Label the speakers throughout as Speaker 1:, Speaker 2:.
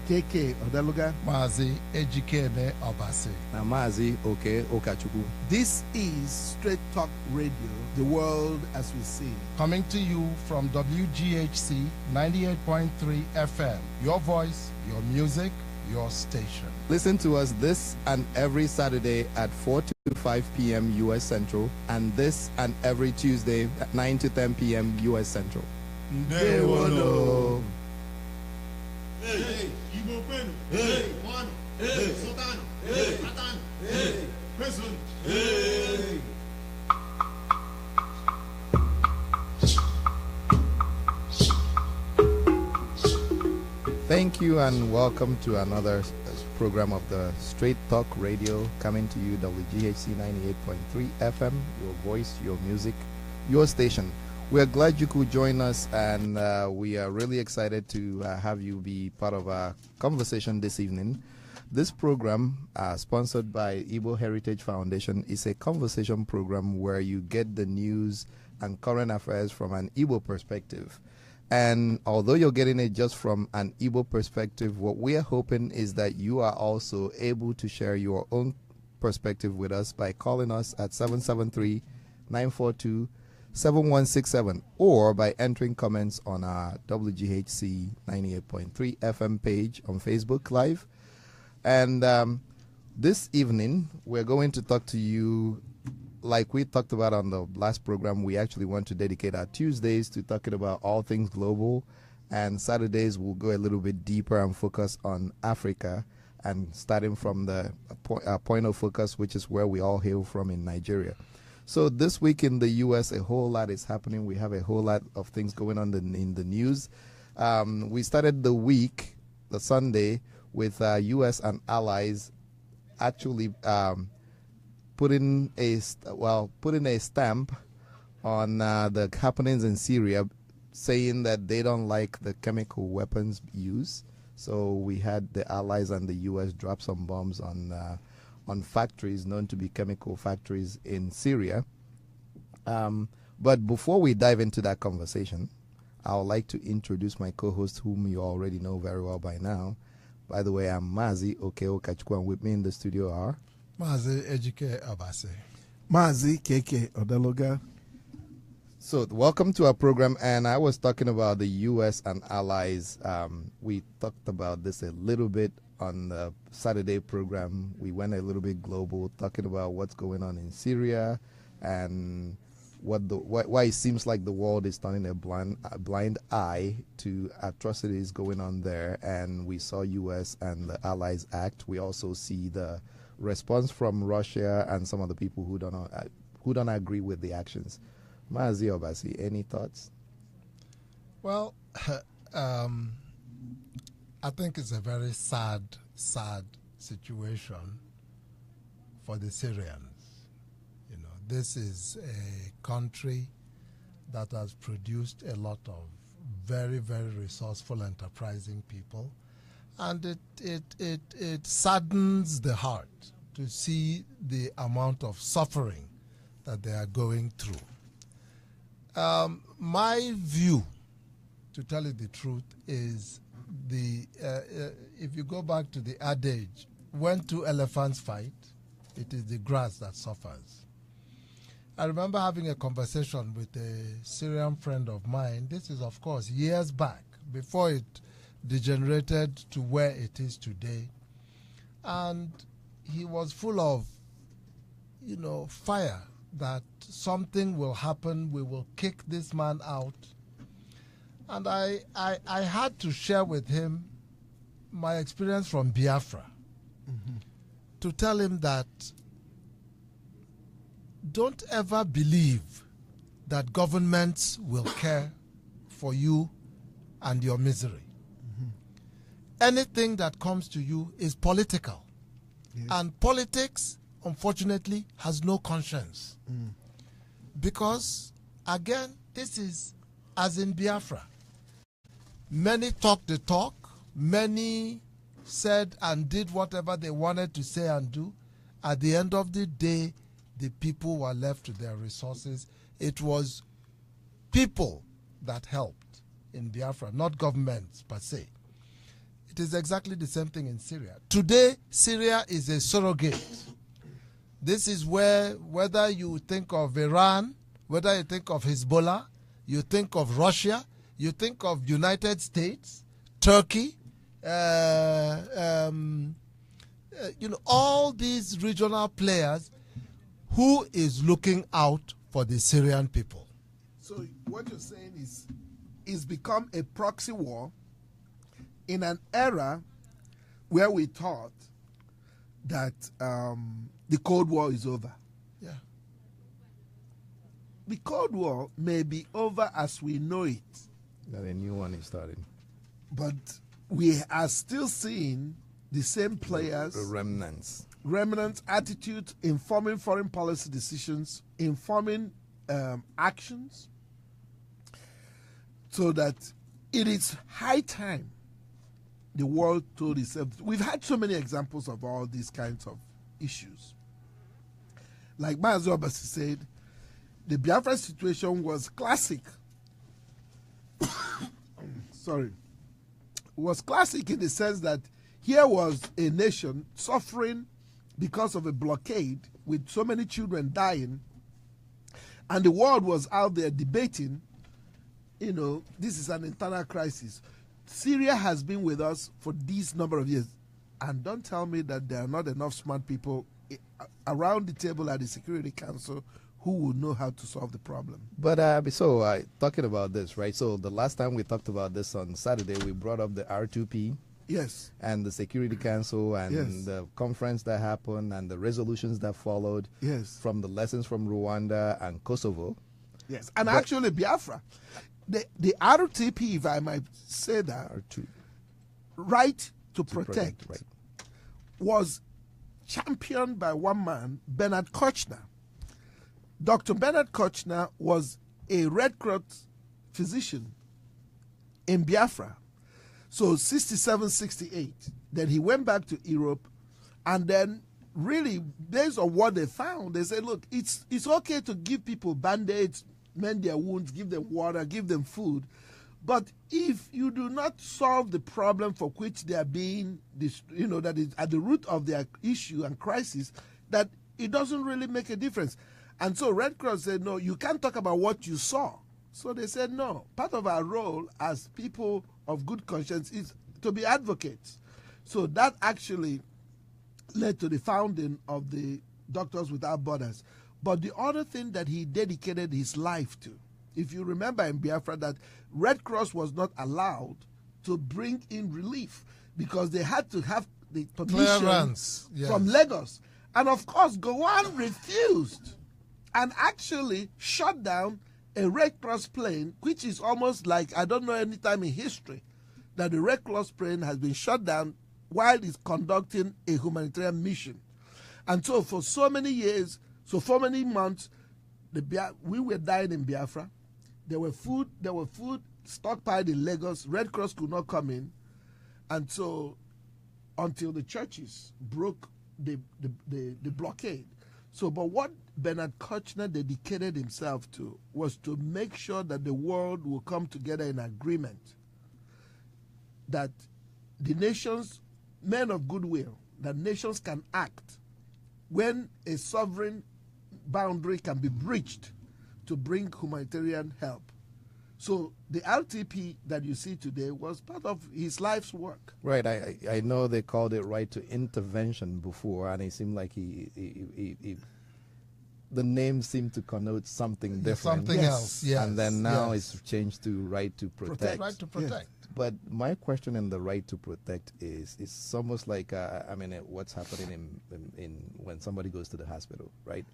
Speaker 1: KK Odeluga.
Speaker 2: Mazi Ejikeme Obasi.
Speaker 3: Mazi Oke Okachuku.
Speaker 1: This is Straight Talk Radio, the world as we see.
Speaker 2: Coming to you from WGHC 98.3 FM. Your voice, your music, your station.
Speaker 3: Listen to us this and every Saturday at 4 to 5 p.m. U.S. Central, and this and every Tuesday at 9 to 10 p.m. U.S. Central.
Speaker 1: Ndewono.
Speaker 4: Hey, Igbo Kwenu. Hey, Wano. Hey, Sultan. Hey, Atan. Hey, President. Hey.
Speaker 3: Thank you and welcome to another program of the Straight Talk Radio, coming to you WGHC 98.3 FM, your voice, your music, your station. We are glad you could join us, and we are really excited to have you be part of our conversation this evening. This program, sponsored by Igbo Heritage Foundation, is a conversation program where you get the news and current affairs from an Igbo perspective. And although you're getting it just from an Igbo perspective, what we are hoping is that you are also able to share your own perspective with us by calling us at 773-942-7167 or by entering comments on our WGHC 98.3 FM page on Facebook Live. And this evening, we're going to talk to you like we talked about on the last program. We actually want to dedicate our Tuesdays to talking about all things global, and Saturdays we'll go a little bit deeper and focus on Africa, and starting from the point of focus, which is where we all hail from in Nigeria. So this week in the U.S., a whole lot is happening. We have a whole lot of things going on in the news. We started the week, the Sunday, with U.S. and allies actually putting a stamp on the happenings in Syria, saying that they don't like the chemical weapons use. So we had the allies and the U.S. drop some bombs on factories known to be chemical factories in Syria. But before we dive into that conversation, I would like to introduce my co-host, whom you already know very well by now. By the way, I'm Mazi Oke Okachuku, and with me in the studio are
Speaker 2: Mazi Ejike Obasi.
Speaker 1: Mazi KK Odeluga.
Speaker 3: So welcome to our program, and I was talking about the U.S. and allies. We talked about this a little bit on the Saturday program. We went a little bit global, talking about what's going on in Syria and why it seems like the world is turning a blind eye to atrocities going on there. And we saw U.S. and the allies act. We also see the response from Russia and some of the people who don't agree with the actions. Mazi Obasi, any thoughts?
Speaker 2: Well, I think it's a very sad situation for the Syrians. You know, this is a country that has produced a lot of very, very resourceful, enterprising people. And it saddens the heart to see the amount of suffering that they are going through. My view, to tell you the truth, is if you go back to the adage, when two elephants fight, it is the grass that suffers. I remember having a conversation with a Syrian friend of mine. This is, of course, years back, before it degenerated to where it is today. And he was full of, fire that something will happen, we will kick this man out. And I had to share with him my experience from Biafra, to tell him that don't ever believe that governments will care for you and your misery. Anything that comes to you is political. Yes. And politics, unfortunately, has no conscience. Because, again, this is as in Biafra. Many talked the talk, many said and did whatever they wanted to say and do. At the end of the day, the people were left to their resources. It was people that helped in Biafra, not governments per se. it is exactly the same thing in Syria. Today, Syria is a surrogate. This is where, whether you think of Iran, whether you think of Hezbollah, you think of Russia, you think of United States, Turkey, all these regional players, who is looking out for the Syrian people?
Speaker 1: So what you're saying is, it's become a proxy war in an era where we thought that the Cold War is over.
Speaker 2: Yeah.
Speaker 1: The Cold War may be over as we know it,
Speaker 3: That a new one is starting.
Speaker 1: but we are still seeing the same players,
Speaker 3: The remnants.
Speaker 1: remnant attitude, informing foreign policy decisions, informing actions, so that it is high time the world told itself. We've had so many examples of all these kinds of issues. Like Mazi Obasi said, the Biafra situation was classic. Sorry. Was classic in the sense that here was a nation suffering because of a blockade with so many children dying, and the world was out there debating, this is an internal crisis. Syria has been with us for this number of years, and don't tell me that there are not enough smart people around the table at the Security Council who will know how to solve the problem.
Speaker 3: But talking about this, right? So the last time we talked about this on Saturday, we brought up the R2P.
Speaker 1: Yes.
Speaker 3: And the Security Council and
Speaker 1: Yes.
Speaker 3: the conference that happened and the resolutions that followed.
Speaker 1: Yes.
Speaker 3: From the lessons from Rwanda and Kosovo.
Speaker 1: Yes. And actually Biafra, the RTP, if I might say that, right to protect,
Speaker 3: right,
Speaker 1: was championed by one man, Bernard Kouchner. Dr. Bernard Kouchner was a Red Cross physician in Biafra. So 67, 68, then he went back to Europe, and then really, based on what they found, they said, look, it's okay to give people Band-Aids, mend their wounds, give them water, give them food, but if you do not solve the problem for which they are being, that is at the root of their issue and crisis, that it doesn't really make a difference. And so Red Cross said, no, you can't talk about what you saw. So they said, no, part of our role as people of good conscience is to be advocates. So that actually led to the founding of the Doctors Without Borders. But the other thing that he dedicated his life to, if you remember in Biafra, that Red Cross was not allowed to bring in relief because they had to have the permission
Speaker 2: Clearance, yes.
Speaker 1: from Lagos. And of course, Gowon refused and actually shut down a Red Cross plane, which is almost like, I don't know any time in history that the Red Cross plane has been shut down while it's conducting a humanitarian mission. And so for so many years, so for many months, we were dying in Biafra. There were food stockpiled in Lagos. Red Cross could not come in. And so until the churches broke the blockade. So, but what Bernard Kouchner dedicated himself to was to make sure that the world will come together in agreement that the nations, men of goodwill, that nations can act when a sovereign boundary can be breached to bring humanitarian help. So the RTP that you see today was part of his life's work.
Speaker 3: Right. I know they called it right to intervention before, and it seemed like the name seemed to connote something different.
Speaker 2: Something else, yes.
Speaker 3: And then now
Speaker 2: yes.
Speaker 3: it's changed to right to protect.
Speaker 2: Right to protect.
Speaker 1: Yes.
Speaker 3: But my question in the right to protect is, it's almost like, what's happening in when somebody goes to the hospital, right?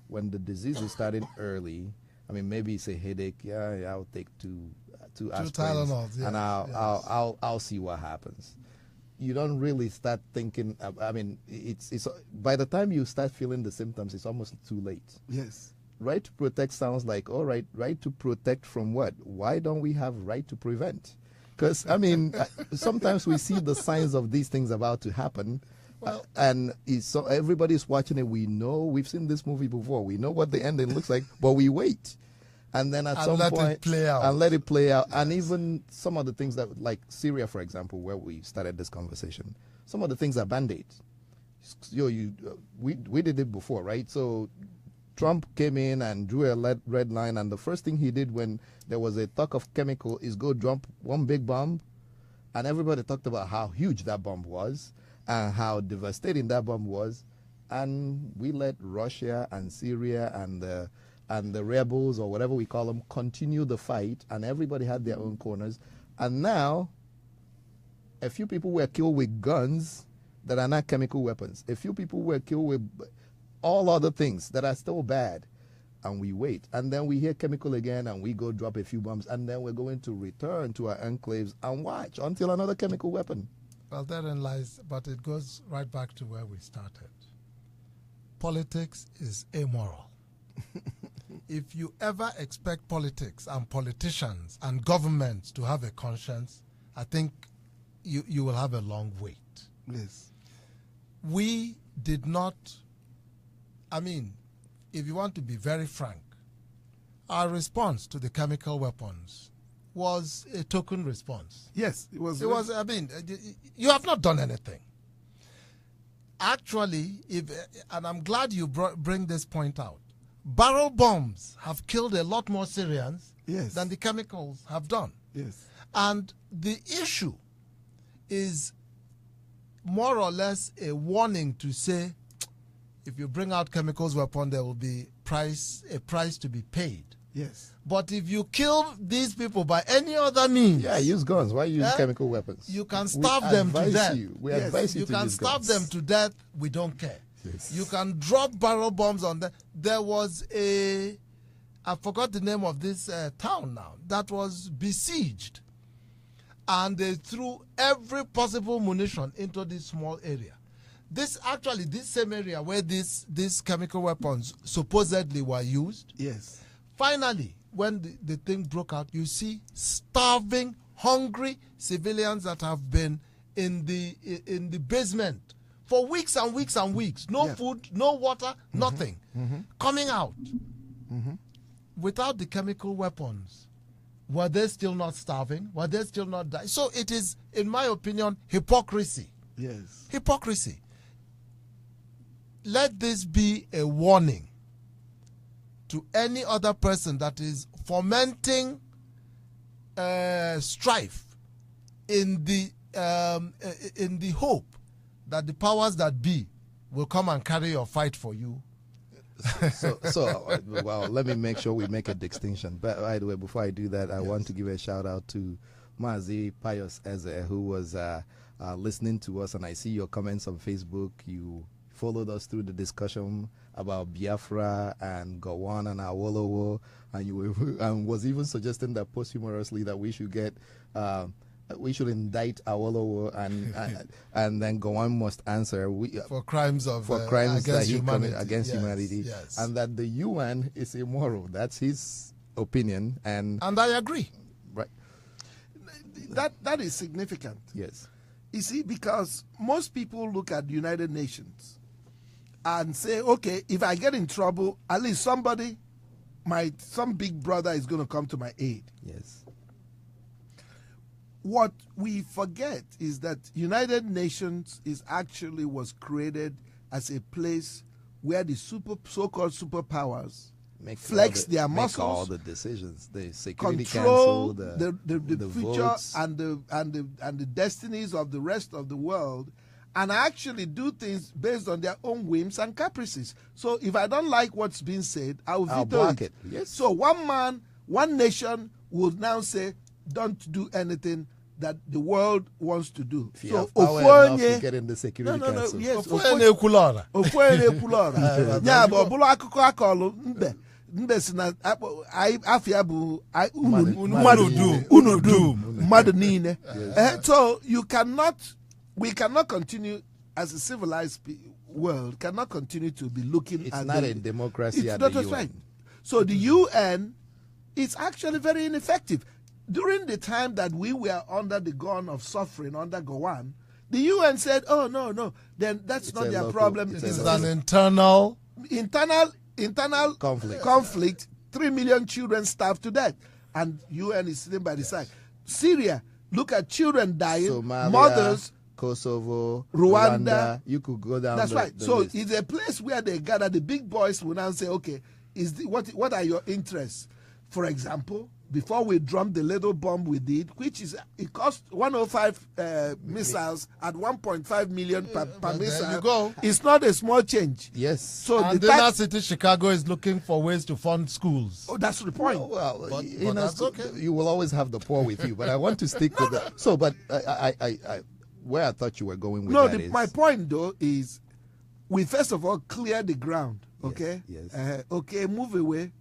Speaker 3: When the disease is starting early, maybe it's a headache. Yeah, I'll take two aspirins,
Speaker 2: Tylenols, yes,
Speaker 3: and I'll see what happens. You don't really start thinking. It's by the time you start feeling the symptoms, it's almost too late.
Speaker 1: Yes.
Speaker 3: Right to protect sounds like, all right, right to protect from what? Why don't we have right to prevent? Because sometimes we see the signs of these things about to happen. And so everybody's watching it. We know, we've seen this movie before. We know what the ending looks like, but we wait. and then at
Speaker 2: And
Speaker 3: some
Speaker 2: let it
Speaker 3: point
Speaker 2: play out.
Speaker 3: and let it play out. And even some of the things that, like Syria, for example, where we started this conversation, some of the things are band-aids. We did it before, right? So Trump came in and drew a red line, and the first thing he did when there was a talk of chemical is go drop one big bomb, and everybody talked about how huge that bomb was and how devastating that bomb was, and we let Russia and Syria and the rebels, or whatever we call them, continue the fight, and everybody had their own corners, and now a few people were killed with guns that are not chemical weapons. A few people were killed with all other things that are still bad. And we wait. And then we hear chemical again, and we go drop a few bombs. And then we're going to return to our enclaves and watch until another chemical weapon.
Speaker 2: Well, therein lies, but it goes right back to where we started. Politics is amoral. If you ever expect politics and politicians and governments to have a conscience, I think you will have a long wait.
Speaker 1: Yes.
Speaker 2: We did not, I mean, if you want to be very frank, our response to the chemical weapons was a token response.
Speaker 1: Yes, it was.
Speaker 2: I mean, you have not done anything. Actually, and I'm glad you bring this point out, barrel bombs have killed a lot more Syrians than the chemicals have done.
Speaker 1: Yes.
Speaker 2: And the issue is more or less a warning to say, if you bring out chemicals weapon, there will be a price to be paid.
Speaker 1: Yes.
Speaker 2: But if you kill these people by any other means,
Speaker 3: use guns. Why use chemical weapons?
Speaker 2: You can starve them to death.
Speaker 3: We advise you to
Speaker 2: can
Speaker 3: use
Speaker 2: starve
Speaker 3: guns.
Speaker 2: them to death. We don't care.
Speaker 3: Yes.
Speaker 2: You can drop barrel bombs on them. There was I forgot the name of this town now, that was besieged. And they threw every possible munition into this small area. This same area where these chemical weapons supposedly were used.
Speaker 1: Yes.
Speaker 2: Finally, when the thing broke out, you see starving, hungry civilians that have been in the basement for weeks and weeks and weeks. No food, no water, nothing. Coming out. Without the chemical weapons, were they still not starving? Were they still not dying? So it is, in my opinion, hypocrisy.
Speaker 1: Yes.
Speaker 2: Hypocrisy. Let this be a warning to any other person that is fomenting strife in the hope that the powers that be will come and carry your fight for you.
Speaker 3: Well, let me make sure we make a distinction. But by the way, before I do that, I want to give a shout out to Mazi Pius Eze, who was listening to us, and I see your comments on Facebook. You followed us through the discussion about Biafra and Gowon and Awolowo, and was even suggesting that posthumously that we should get we should indict Awolowo and then Gowon must answer
Speaker 2: for crimes
Speaker 3: that he committed against
Speaker 2: yes,
Speaker 3: humanity,
Speaker 2: yes.
Speaker 3: and that the UN is immoral. That's his opinion, and
Speaker 2: I agree.
Speaker 3: Right.
Speaker 1: That is significant.
Speaker 3: Yes.
Speaker 1: You see, because most people look at the United Nations and say, okay, if I get in trouble, at least some big brother is going to come to my aid.
Speaker 3: Yes.
Speaker 1: What we forget is that United Nations was created as a place where the so-called superpowers flex their muscles,
Speaker 3: make all the decisions, the Security
Speaker 1: control
Speaker 3: Council,
Speaker 1: the future
Speaker 3: votes,
Speaker 1: and the destinies of the rest of the world, and actually do things based on their own whims and caprices. So if I don't like what's being said, I'll veto
Speaker 3: block it.
Speaker 1: Yes. So one nation would now say, don't do anything that the world wants to do.
Speaker 3: If you
Speaker 1: so
Speaker 3: have power enough to get in the Security Council.
Speaker 1: Yes. Mbe si na afia bụ unu dum mmadụ niile. So we cannot continue as a civilized world, cannot continue to be looking
Speaker 3: it's
Speaker 1: at
Speaker 3: not a democracy at the UN.
Speaker 1: Right. So the UN is actually very ineffective. During the time that we were under the gun of suffering under Gowon, the UN said, oh, no, then that's not their problem.
Speaker 2: It is an internal
Speaker 1: conflict 3 million children starved to death, and UN is sitting by the side. Syria, look at children dying,
Speaker 3: Somalia,
Speaker 1: mothers,
Speaker 3: Kosovo,
Speaker 1: Rwanda.
Speaker 3: You could go down.
Speaker 1: That's right.
Speaker 3: the
Speaker 1: So
Speaker 3: list.
Speaker 1: it's a place where they gather. The big boys will now say, okay, what are your interests? For example, before we drummed the little bomb we did, which is it cost 105 missiles at 1.5 million per
Speaker 2: Well,
Speaker 1: missile.
Speaker 2: there you go.
Speaker 1: It's not a small change.
Speaker 3: Yes.
Speaker 1: So
Speaker 2: And
Speaker 1: the
Speaker 2: then that
Speaker 1: tax,
Speaker 2: city, Chicago, is looking for ways to fund schools.
Speaker 1: oh, that's the point.
Speaker 3: Well,
Speaker 2: But
Speaker 3: you know,
Speaker 2: that's okay.
Speaker 3: you will always have the poor with you, but I want to stick with that. So, but I where I thought you were going with
Speaker 1: No,
Speaker 3: that is
Speaker 1: my point though is, we first of all clear the ground. Okay.
Speaker 3: yes.
Speaker 1: Okay. Move away.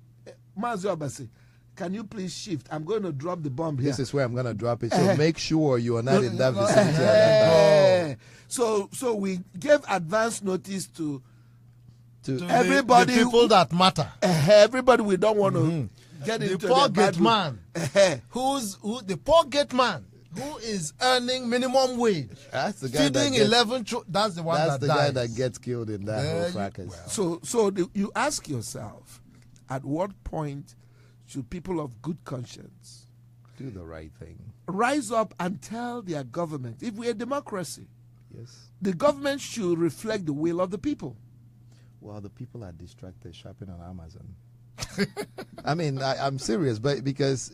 Speaker 1: Mazi Obasi, can you please shift? I'm going to drop the bomb here.
Speaker 3: this is where I'm going to drop it. So make sure you are not in that vicinity. at that time.
Speaker 1: So we gave advance notice to
Speaker 3: To-
Speaker 2: To
Speaker 1: everybody
Speaker 2: the people that matter.
Speaker 1: everybody we don't want to get
Speaker 2: The
Speaker 1: into
Speaker 2: poor
Speaker 1: the bad
Speaker 2: gate
Speaker 1: route.
Speaker 2: man, the poor gate man who is earning minimum wage,
Speaker 3: That's the guy
Speaker 2: feeding
Speaker 3: that gets,
Speaker 2: 11 that's the one
Speaker 3: that's
Speaker 2: that
Speaker 3: the
Speaker 2: dies.
Speaker 3: guy that gets killed in that
Speaker 2: There
Speaker 3: whole
Speaker 2: you-
Speaker 3: fracas.
Speaker 1: You ask yourself, at what point should people of good conscience
Speaker 3: Do the right thing.
Speaker 1: rise up and tell their government, if we're a democracy,
Speaker 3: Yes.
Speaker 1: the government should reflect the will of the people.
Speaker 3: Well, the people are distracted shopping on Amazon. I mean, I'm serious, but because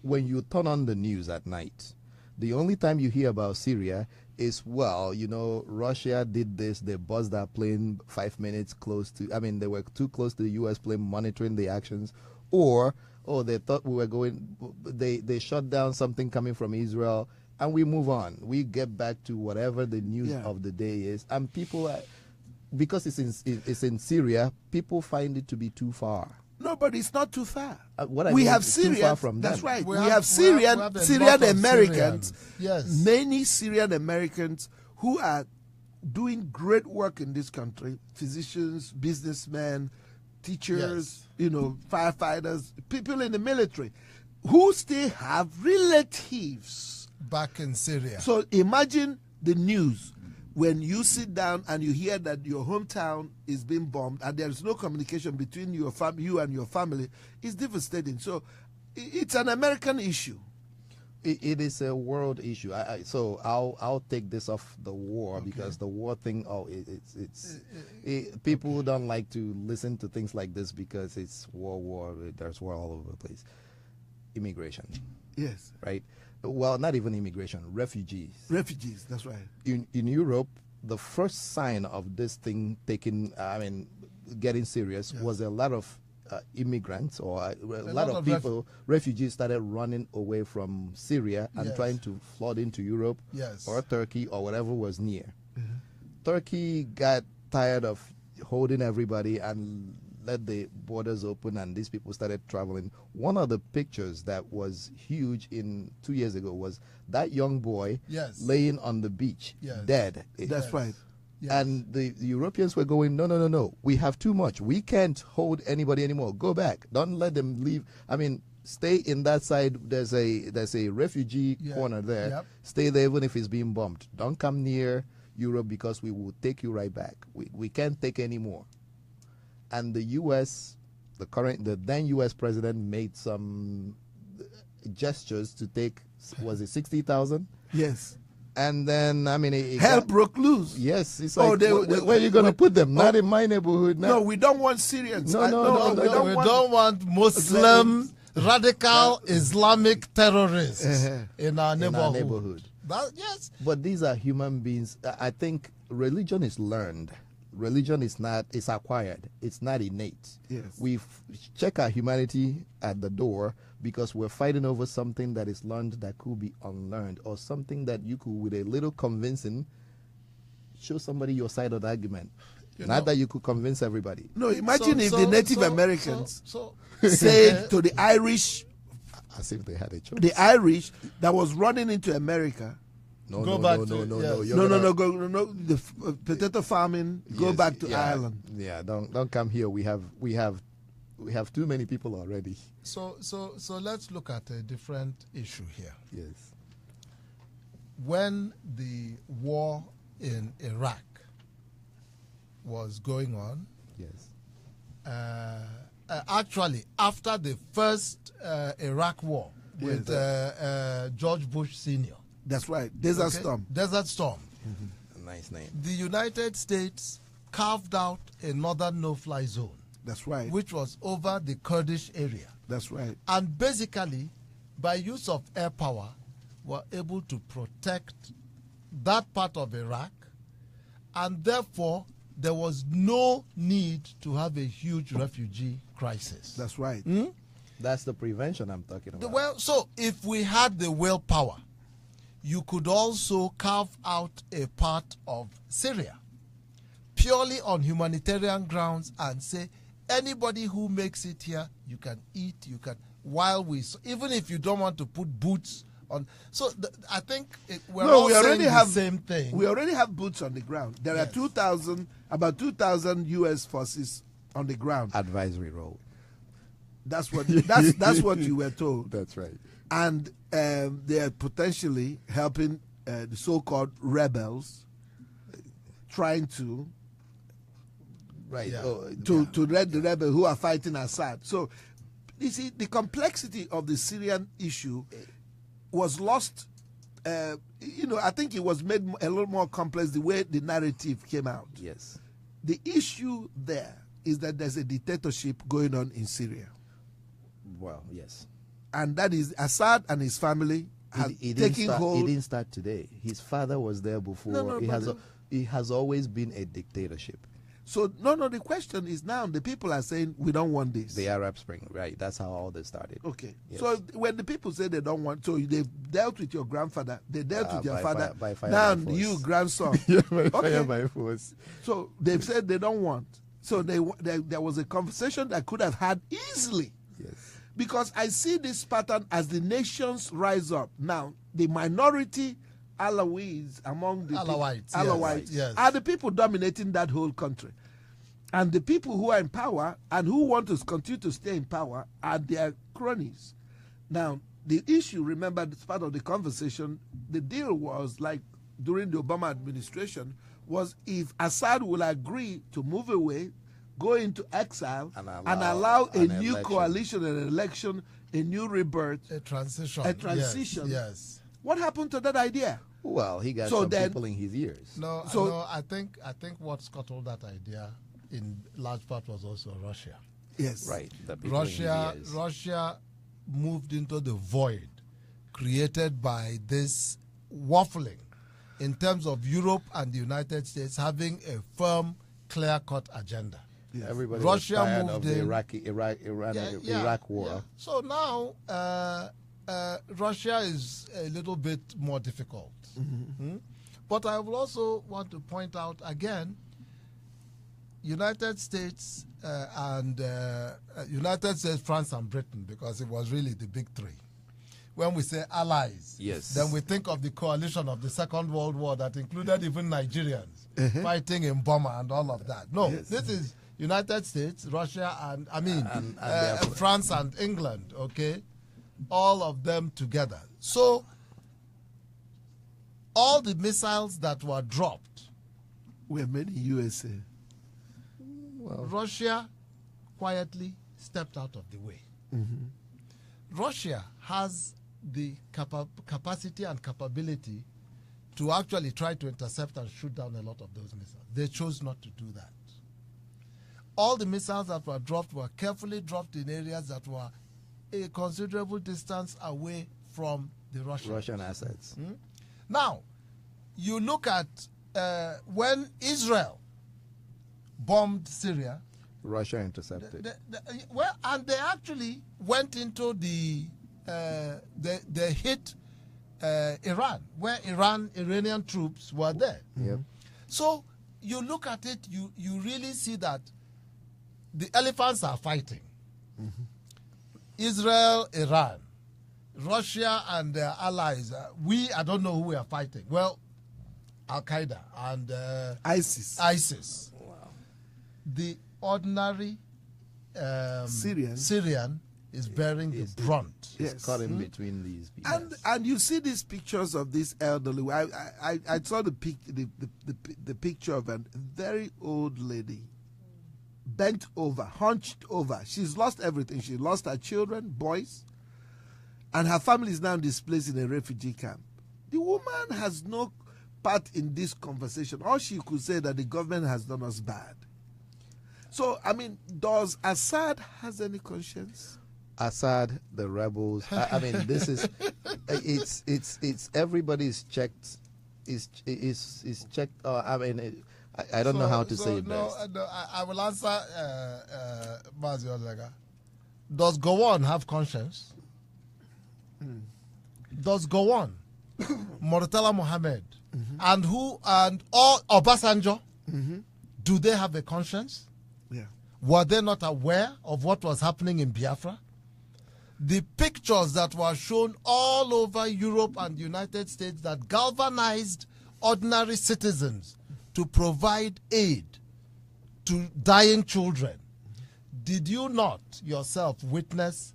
Speaker 3: when you turn on the news at night, the only time you hear about Syria is, well, you know, Russia did this, they buzzed that plane 5 minutes close to, I mean, they were too close to the U.S. plane monitoring the actions, or, oh, they thought we were going, they shut down something coming from Israel, and we move on. We get back to whatever the news of the day is, and people are, because it's in Syria, people find it to be too far.
Speaker 1: No, but it's not too far.
Speaker 3: What I
Speaker 1: We
Speaker 3: mean,
Speaker 1: have
Speaker 3: it's too far
Speaker 1: Syrians.
Speaker 3: from
Speaker 1: That's
Speaker 3: them.
Speaker 1: right.
Speaker 2: We
Speaker 1: We
Speaker 2: have-
Speaker 1: have Syrian
Speaker 2: we have a lot
Speaker 1: Syrian
Speaker 2: of
Speaker 1: Americans.
Speaker 2: Syrians. Yes.
Speaker 1: Many Syrian Americans who are doing great work in this country. Physicians, businessmen, teachers, firefighters, people in the military, who still have relatives
Speaker 2: back in Syria.
Speaker 1: So imagine the news when you sit down and you hear that your hometown is being bombed and there is no communication between you and your family. It's devastating. So it's an American issue.
Speaker 3: It is a world issue. So I'll take this off the war because the war thing. People don't like to listen to things like this because it's war. There's war all over the place. Immigration.
Speaker 1: Yes.
Speaker 3: Right. Well, not even immigration. Refugees.
Speaker 1: Refugees. That's right.
Speaker 3: In Europe, the first sign of this thing getting serious was a lot of immigrants or a lot of people, refugees started running away from Syria and trying to flood into Europe or Turkey or whatever was near. Turkey got tired of holding everybody and let the borders open, and these people started traveling. One of the pictures that was huge 2 years ago was that young boy laying on the beach, dead.
Speaker 1: That's right.
Speaker 2: Yes.
Speaker 3: And the Europeans were going, no. We have too much. We can't hold anybody anymore. Go back. Don't let them leave. I mean, stay in that side. There's a refugee corner there.
Speaker 2: Yep.
Speaker 3: Stay there even if it's being bombed. Don't come near Europe because we will take you right back. We can't take any more. And the U.S., the then U.S. president made some gestures to take, was it 60,000?
Speaker 1: Yes.
Speaker 3: And then,
Speaker 1: hell broke loose.
Speaker 3: Yes, it's like, where are you going to put them? Not in my neighborhood.
Speaker 1: No, we don't want Syrians.
Speaker 3: No,
Speaker 2: we don't want Muslim, radical Islamic terrorists in our neighborhood. Yes.
Speaker 3: But these are human beings. I think religion is learned. Religion is acquired. It's not innate.
Speaker 1: Yes.
Speaker 3: We check our humanity at the door because we're fighting over something that is learned that could be unlearned, or something that you could, with a little convincing, show somebody your side of the argument. Not that you could convince everybody.
Speaker 1: No, imagine if the Native Americans said to the Irish,
Speaker 3: as if they had a choice.
Speaker 1: The Irish that was running into America,
Speaker 3: No.
Speaker 1: The potato farming. Go back to Ireland.
Speaker 3: Yeah, don't come here. We have too many people already.
Speaker 2: So let's look at a different issue here.
Speaker 3: Yes.
Speaker 2: When the war in Iraq was going on,
Speaker 3: Yes.
Speaker 2: actually after the first Iraq war with George Bush Sr.
Speaker 1: That's right. Desert Storm.
Speaker 2: Desert Storm.
Speaker 3: A nice name.
Speaker 2: The United States carved out a northern no-fly zone.
Speaker 1: That's right.
Speaker 2: Which was over the Kurdish area.
Speaker 1: That's right.
Speaker 2: And basically, by use of air power, were able to protect that part of Iraq, and therefore there was no need to have a huge refugee crisis.
Speaker 1: That's right.
Speaker 3: That's the prevention I'm talking about.
Speaker 2: Well, so if we had the willpower, you could also carve out a part of Syria purely on humanitarian grounds and say, anybody who makes it here, you can eat, you can, even if you don't want to put boots on. So I think we already have the same thing.
Speaker 1: We already have boots on the ground. There are about 2,000 U.S. forces on the ground.
Speaker 3: Advisory role.
Speaker 1: That's what you were told.
Speaker 3: That's right.
Speaker 1: And they are potentially helping the so-called rebels, trying to to red the rebels who are fighting Assad. So you see, the complexity of the Syrian issue was lost. I think it was made a little more complex the way the narrative came out.
Speaker 3: Yes.
Speaker 1: The issue there is that there's a dictatorship going on in Syria.
Speaker 3: Well, yes.
Speaker 1: And that is Assad and his family have taken hold.
Speaker 3: It didn't start today. His father was there before. It has always been a dictatorship.
Speaker 1: So, the question is now the people are saying we don't want this.
Speaker 3: The Arab Spring, right. That's how all this started.
Speaker 1: Okay.
Speaker 3: Yes.
Speaker 1: So when the people say they don't want, so they've dealt with your grandfather, they dealt with your father,
Speaker 3: by fire,
Speaker 1: now
Speaker 3: by force.
Speaker 1: you grandson.
Speaker 3: Fire by force.
Speaker 1: So they've said they don't want. So there was a conversation that could have had easily.
Speaker 3: Yes.
Speaker 1: Because I see this pattern as the nations rise up. Now, the minority Alawites among the
Speaker 2: Alawites, yes.
Speaker 1: are the people dominating that whole country. And the people who are in power and who want to continue to stay in power are their cronies. Now, the issue, remember, it's part of the conversation, the deal was like during the Obama administration, was if Assad will agree to move away, go into exile, and allow a new coalition, an election, a new rebirth.
Speaker 2: A transition. Yes.
Speaker 1: What happened to that idea?
Speaker 3: Well, he got some people in his ears.
Speaker 2: No, I think what scuttled that idea in large part was also Russia.
Speaker 1: Yes.
Speaker 3: Right.
Speaker 2: Russia moved into the void created by this waffling in terms of Europe and the United States having a firm, clear-cut agenda.
Speaker 3: Yes. Everybody
Speaker 2: Russia
Speaker 3: was tired
Speaker 2: moved
Speaker 3: of the
Speaker 2: in.
Speaker 3: Iraq war.
Speaker 2: Yeah. So now Russia is a little bit more difficult. But I will also want to point out again, United States, France, and Britain, because it was really the big three. When we say allies,
Speaker 3: yes,
Speaker 2: then we think of the coalition of the Second World War that included even Nigerians fighting in Burma and all of that. No, this is United States, Russia, and France and England. Okay, all of them together. So all the missiles that were dropped
Speaker 1: were made in USA.
Speaker 2: Well, Russia quietly stepped out of the way. Russia has the capacity and capability to actually try to intercept and shoot down a lot of those missiles. They chose not to do that. All the missiles that were dropped were carefully dropped in areas that were a considerable distance away from the Russian
Speaker 3: assets.
Speaker 2: Now, you look at when Israel bombed Syria,
Speaker 3: Russia intercepted.
Speaker 2: And they actually went into they hit Iran, where Iranian troops were there.
Speaker 3: Yep.
Speaker 2: So you look at it, you really see that the elephants are fighting. Israel, Iran, Russia and their allies. I don't know who we are fighting. Well, Al-Qaeda and ISIS.
Speaker 3: Wow.
Speaker 2: The ordinary Syrian is bearing the brunt.
Speaker 3: It's caught in between these people.
Speaker 1: And you see these pictures of this elderly. I saw the picture of a very old lady bent over, hunched over. She's lost everything. She lost her children, boys, and her family is now displaced in a refugee camp. The woman has no part in this conversation. All she could say that the government has done us bad. So, I mean, does Assad has any conscience?
Speaker 3: Assad, the rebels. I mean, this is it's everybody's checked. Is checked. I mean, I don't know how to say it best.
Speaker 2: I will answer Mazi Olega. Does Gowon have conscience? Does Gowon, Murtala Mohammed, and all Obasanjo, do they have a conscience?
Speaker 1: Yeah.
Speaker 2: Were they not aware of what was happening in Biafra? The pictures that were shown all over Europe and the United States that galvanized ordinary citizens to provide aid to dying children. Did you not yourself witness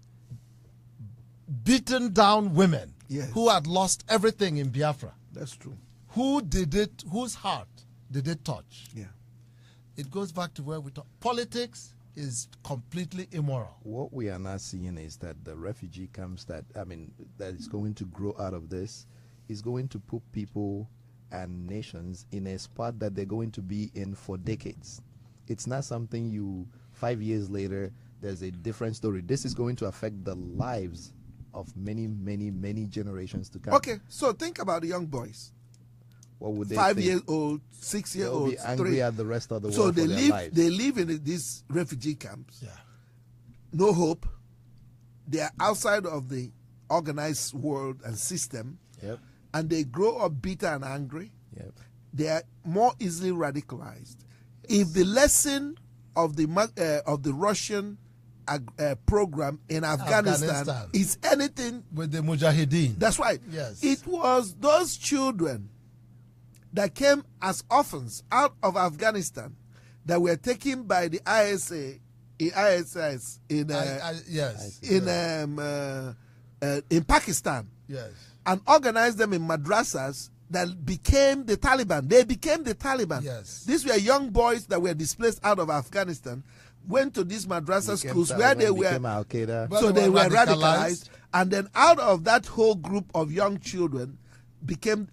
Speaker 2: beaten down women who had lost everything in Biafra?
Speaker 1: That's true.
Speaker 2: Who did it? Whose heart did it touch?
Speaker 1: Yeah.
Speaker 2: It goes back to where we talk. Politics is completely immoral.
Speaker 3: What we are not seeing is that the refugee camps that is going to grow out of this is going to put people and nations in a spot that they're going to be in for decades. It's not something 5 years later, there's a different story. This is going to affect the lives of many, many, many generations to come.
Speaker 1: Okay, so think about the young boys.
Speaker 3: What would they
Speaker 1: 5
Speaker 3: think?
Speaker 1: years old, 6 years old,
Speaker 3: They'll be angry
Speaker 1: 3.
Speaker 3: at the rest of the world.
Speaker 1: So they
Speaker 3: for their
Speaker 1: live.
Speaker 3: lives.
Speaker 1: They live in these refugee camps.
Speaker 2: Yeah.
Speaker 1: No hope. They are outside of the organized world and system,
Speaker 3: Yep.
Speaker 1: and they grow up bitter and angry.
Speaker 3: Yep.
Speaker 1: They are more easily radicalized. If the lesson of the Russian program in Afghanistan is anything
Speaker 2: with the Mujahideen.
Speaker 1: That's right.
Speaker 2: Yes.
Speaker 1: It was those children that came as orphans out of Afghanistan that were taken by the ISIS in Pakistan.
Speaker 2: Yes.
Speaker 1: And organized them in madrasas that became the Taliban. They became the Taliban.
Speaker 2: Yes.
Speaker 1: These were young boys that were displaced out of Afghanistan, went to these madrasa schools
Speaker 3: Taliban,
Speaker 1: where they were
Speaker 3: Al-Qaeda.
Speaker 1: so they were radicalized, and then out of that whole group of young children became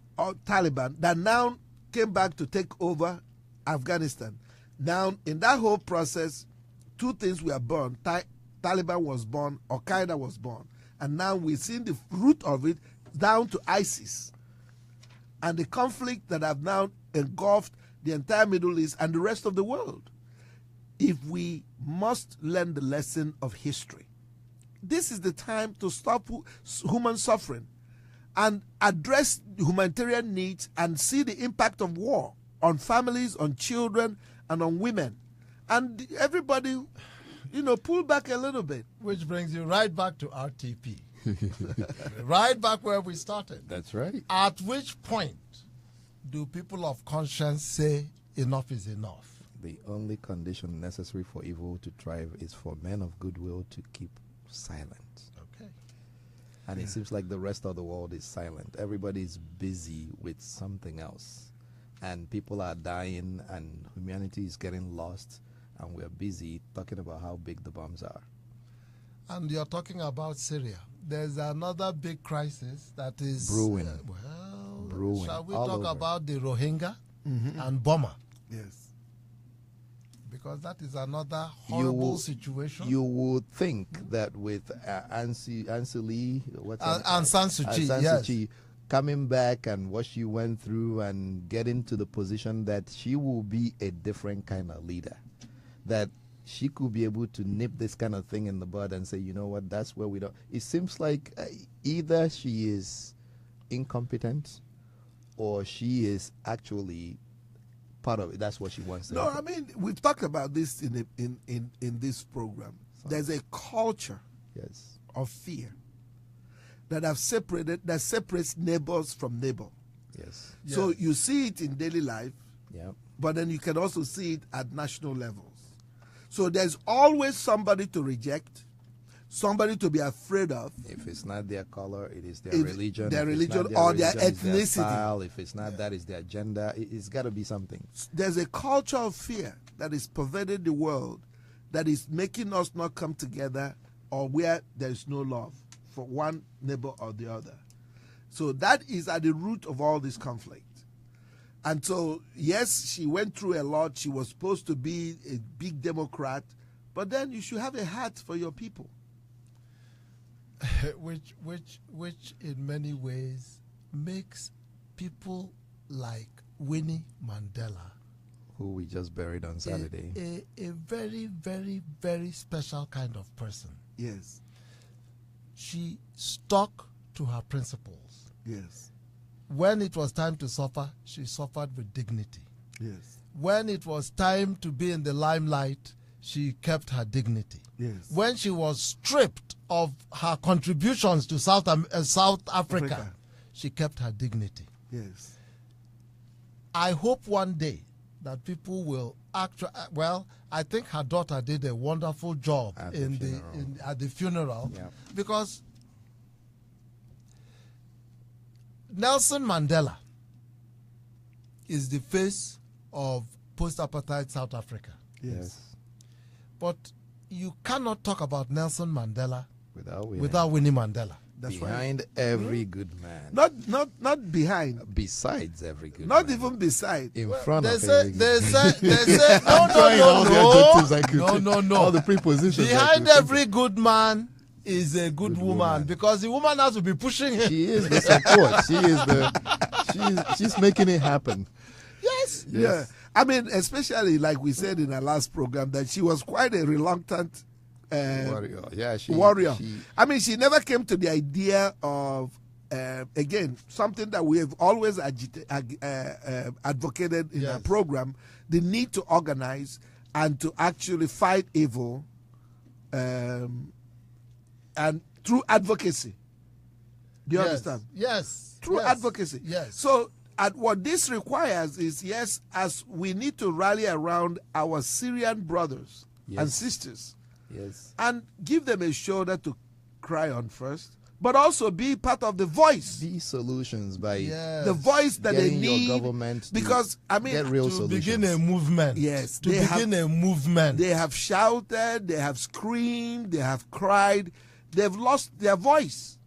Speaker 1: Taliban that now came back to take over Afghanistan. Now, in that whole process, two things were born. Taliban was born, Al-Qaeda was born. And now we've seen the root of it down to ISIS. And the conflict that have now engulfed the entire Middle East and the rest of the world. If we must learn the lesson of history, this is the time to stop human suffering and address humanitarian needs and see the impact of war on families, on children, and on women. And everybody, pull back a little bit.
Speaker 2: Which brings you right back to RTP. Right back where we started.
Speaker 3: That's right.
Speaker 2: At which point do people of conscience say enough is enough?
Speaker 3: The only condition necessary for evil to thrive is for men of goodwill to keep silent.
Speaker 2: Okay.
Speaker 3: And it seems like the rest of the world is silent. Everybody's busy with something else. And people are dying and humanity is getting lost. And we're busy talking about how big the bombs are.
Speaker 2: And you're talking about Syria. There's another big crisis that is
Speaker 3: brewing.
Speaker 2: Brewing. Shall we
Speaker 3: All
Speaker 2: talk
Speaker 3: over.
Speaker 2: about the Rohingya and Burma?
Speaker 1: Yes.
Speaker 2: Because that is another horrible situation.
Speaker 3: You would think that with Aung
Speaker 2: San Suu Kyi, yes,
Speaker 3: coming back and what she went through and getting to the position that she will be a different kind of leader, that she could be able to nip this kind of thing in the bud and say, you know what, that's where we don't. It seems like either she is incompetent or she is actually part of it. That's what she wants to happen.
Speaker 1: I mean, we've talked about this in this program. There's a culture of fear that separates neighbors from neighbor.
Speaker 3: Yes.
Speaker 1: So you see it in daily life,
Speaker 3: Yep.
Speaker 1: but then you can also see it at national levels. So there's always somebody to reject, somebody to be afraid of.
Speaker 3: If it's not their color, it is their
Speaker 1: If
Speaker 3: religion.
Speaker 1: their
Speaker 3: If it's not
Speaker 1: religion or their
Speaker 3: religion, it's
Speaker 1: ethnicity.
Speaker 3: style. If it's not that, it's their agenda. It's got to be something.
Speaker 1: There's a culture of fear that is pervading the world that is making us not come together, or where there is no love for one neighbor or the other. So that is at the root of all this conflict. And so, yes, she went through a lot. She was supposed to be a big Democrat, but then you should have a heart for your people.
Speaker 2: which in many ways makes people like Winnie Mandela,
Speaker 3: Who we just buried on Saturday.
Speaker 2: a very, very, very special kind of person.
Speaker 1: Yes,
Speaker 2: She stuck to her principles.
Speaker 1: yes,
Speaker 2: When it was time to suffer, she suffered with dignity.
Speaker 1: yes,
Speaker 2: When it was time to be in the limelight, she kept her dignity.
Speaker 1: yes.
Speaker 2: When she was stripped of her contributions to South Africa,
Speaker 1: Africa.
Speaker 2: she kept her dignity.
Speaker 1: Yes.
Speaker 2: I hope one day that people will actually, well, I think her daughter did a wonderful job
Speaker 3: At the funeral.
Speaker 2: at the funeral,
Speaker 3: Yeah.
Speaker 2: because Nelson Mandela is the face of post-apartheid South Africa.
Speaker 1: Yes.
Speaker 2: But you cannot talk about Nelson Mandela
Speaker 3: Without
Speaker 2: Winnie Mandela.
Speaker 1: That's right.
Speaker 3: behind every good man.
Speaker 1: Not behind.
Speaker 3: Besides every good
Speaker 1: Not
Speaker 3: man.
Speaker 1: even beside.
Speaker 3: In front
Speaker 2: They
Speaker 3: of
Speaker 2: say,
Speaker 3: every good
Speaker 2: they
Speaker 3: man.
Speaker 2: say, no,
Speaker 3: All the prepositions.
Speaker 2: Behind every good man is a good woman, because the woman has to be pushing him.
Speaker 3: She is the support. She's making it happen.
Speaker 2: Yes.
Speaker 1: Yeah. I mean, especially like we said in our last program, that she was quite a reluctant
Speaker 3: Warrior. Yeah,
Speaker 1: warrior. I mean, she never came to the idea of, again, something that we have always advocated in our program, the need to organize and to actually fight evil, and through advocacy. Do you understand?
Speaker 2: Yes.
Speaker 1: Through
Speaker 2: yes.
Speaker 1: advocacy.
Speaker 2: Yes.
Speaker 1: So, what this requires is, yes, as we need to rally around our Syrian brothers and sisters,
Speaker 3: Yes.
Speaker 1: and give them a shoulder to cry on first, but also be part of the voice,
Speaker 3: These solutions by
Speaker 1: the voice that they
Speaker 3: getting
Speaker 1: need.
Speaker 3: your government to
Speaker 1: because I mean,
Speaker 3: get real
Speaker 2: To
Speaker 3: solutions.
Speaker 2: begin a movement.
Speaker 1: Yes,
Speaker 2: To
Speaker 1: they
Speaker 2: begin a movement.
Speaker 1: they have shouted, they have screamed, they have cried, they've lost their voice,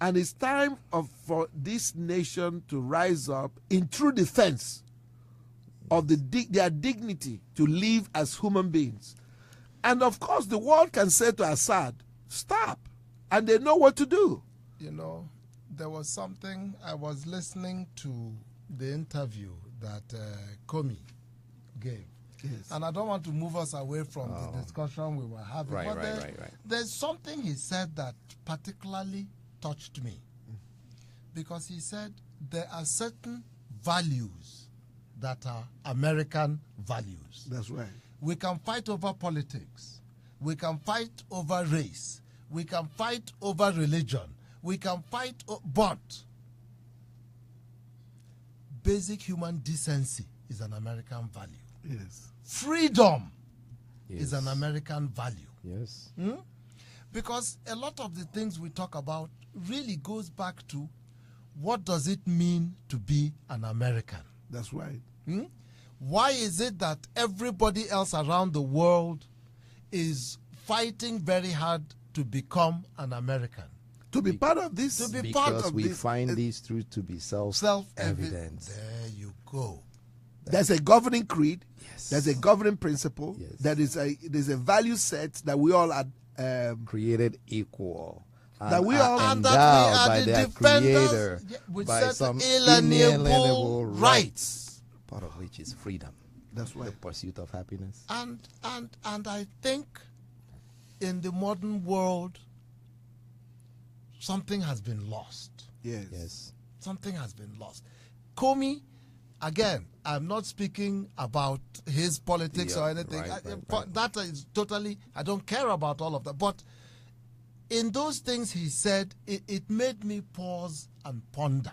Speaker 1: and it's time for this nation to rise up in true defense of their dignity to live as human beings. And of course, the world can say to Assad, stop. And they know what to do.
Speaker 2: You know, there was something, I was listening to the interview that Comey gave.
Speaker 1: Yes.
Speaker 2: And I don't want to move us away from the discussion we were having.
Speaker 3: Right,
Speaker 2: but
Speaker 3: right.
Speaker 2: there's something he said that particularly touched me. Because he said there are certain values that are American values.
Speaker 1: That's right.
Speaker 2: We can fight over politics. We can fight over race. We can fight over religion. We can fight, but basic human decency is an American value.
Speaker 1: Yes.
Speaker 2: Freedom
Speaker 3: Yes.
Speaker 2: is an American value.
Speaker 3: Yes.
Speaker 2: Because a lot of the things we talk about really goes back to what does it mean to be an American?
Speaker 1: That's right.
Speaker 2: Why is it that everybody else around the world is fighting very hard to become an American?
Speaker 1: To be part of this.
Speaker 2: To be part
Speaker 3: Because
Speaker 2: of
Speaker 3: we
Speaker 2: this
Speaker 3: find these truths to be
Speaker 2: self-evident.
Speaker 3: self-evident.
Speaker 2: There you go.
Speaker 1: There's a governing creed.
Speaker 3: Yes.
Speaker 1: There's a governing principle.
Speaker 3: Yes.
Speaker 1: There's a value set that we all are.
Speaker 3: Created equal.
Speaker 1: That we are-
Speaker 2: And
Speaker 3: endowed
Speaker 2: that we are
Speaker 3: by
Speaker 2: the
Speaker 3: their
Speaker 2: defenders
Speaker 3: creator
Speaker 2: with
Speaker 3: by
Speaker 2: certain
Speaker 3: some
Speaker 2: inalienable rights.
Speaker 3: part of which is freedom,
Speaker 1: That's
Speaker 3: the
Speaker 1: right.
Speaker 3: pursuit of happiness.
Speaker 2: And I think in the modern world, something has been lost.
Speaker 1: Yes.
Speaker 3: Yes.
Speaker 2: Something has been lost. Comey, again, I'm not speaking about his politics
Speaker 3: Yeah,
Speaker 2: or anything.
Speaker 3: right.
Speaker 2: That is totally, I don't care about all of that. But in those things he said, it made me pause and ponder.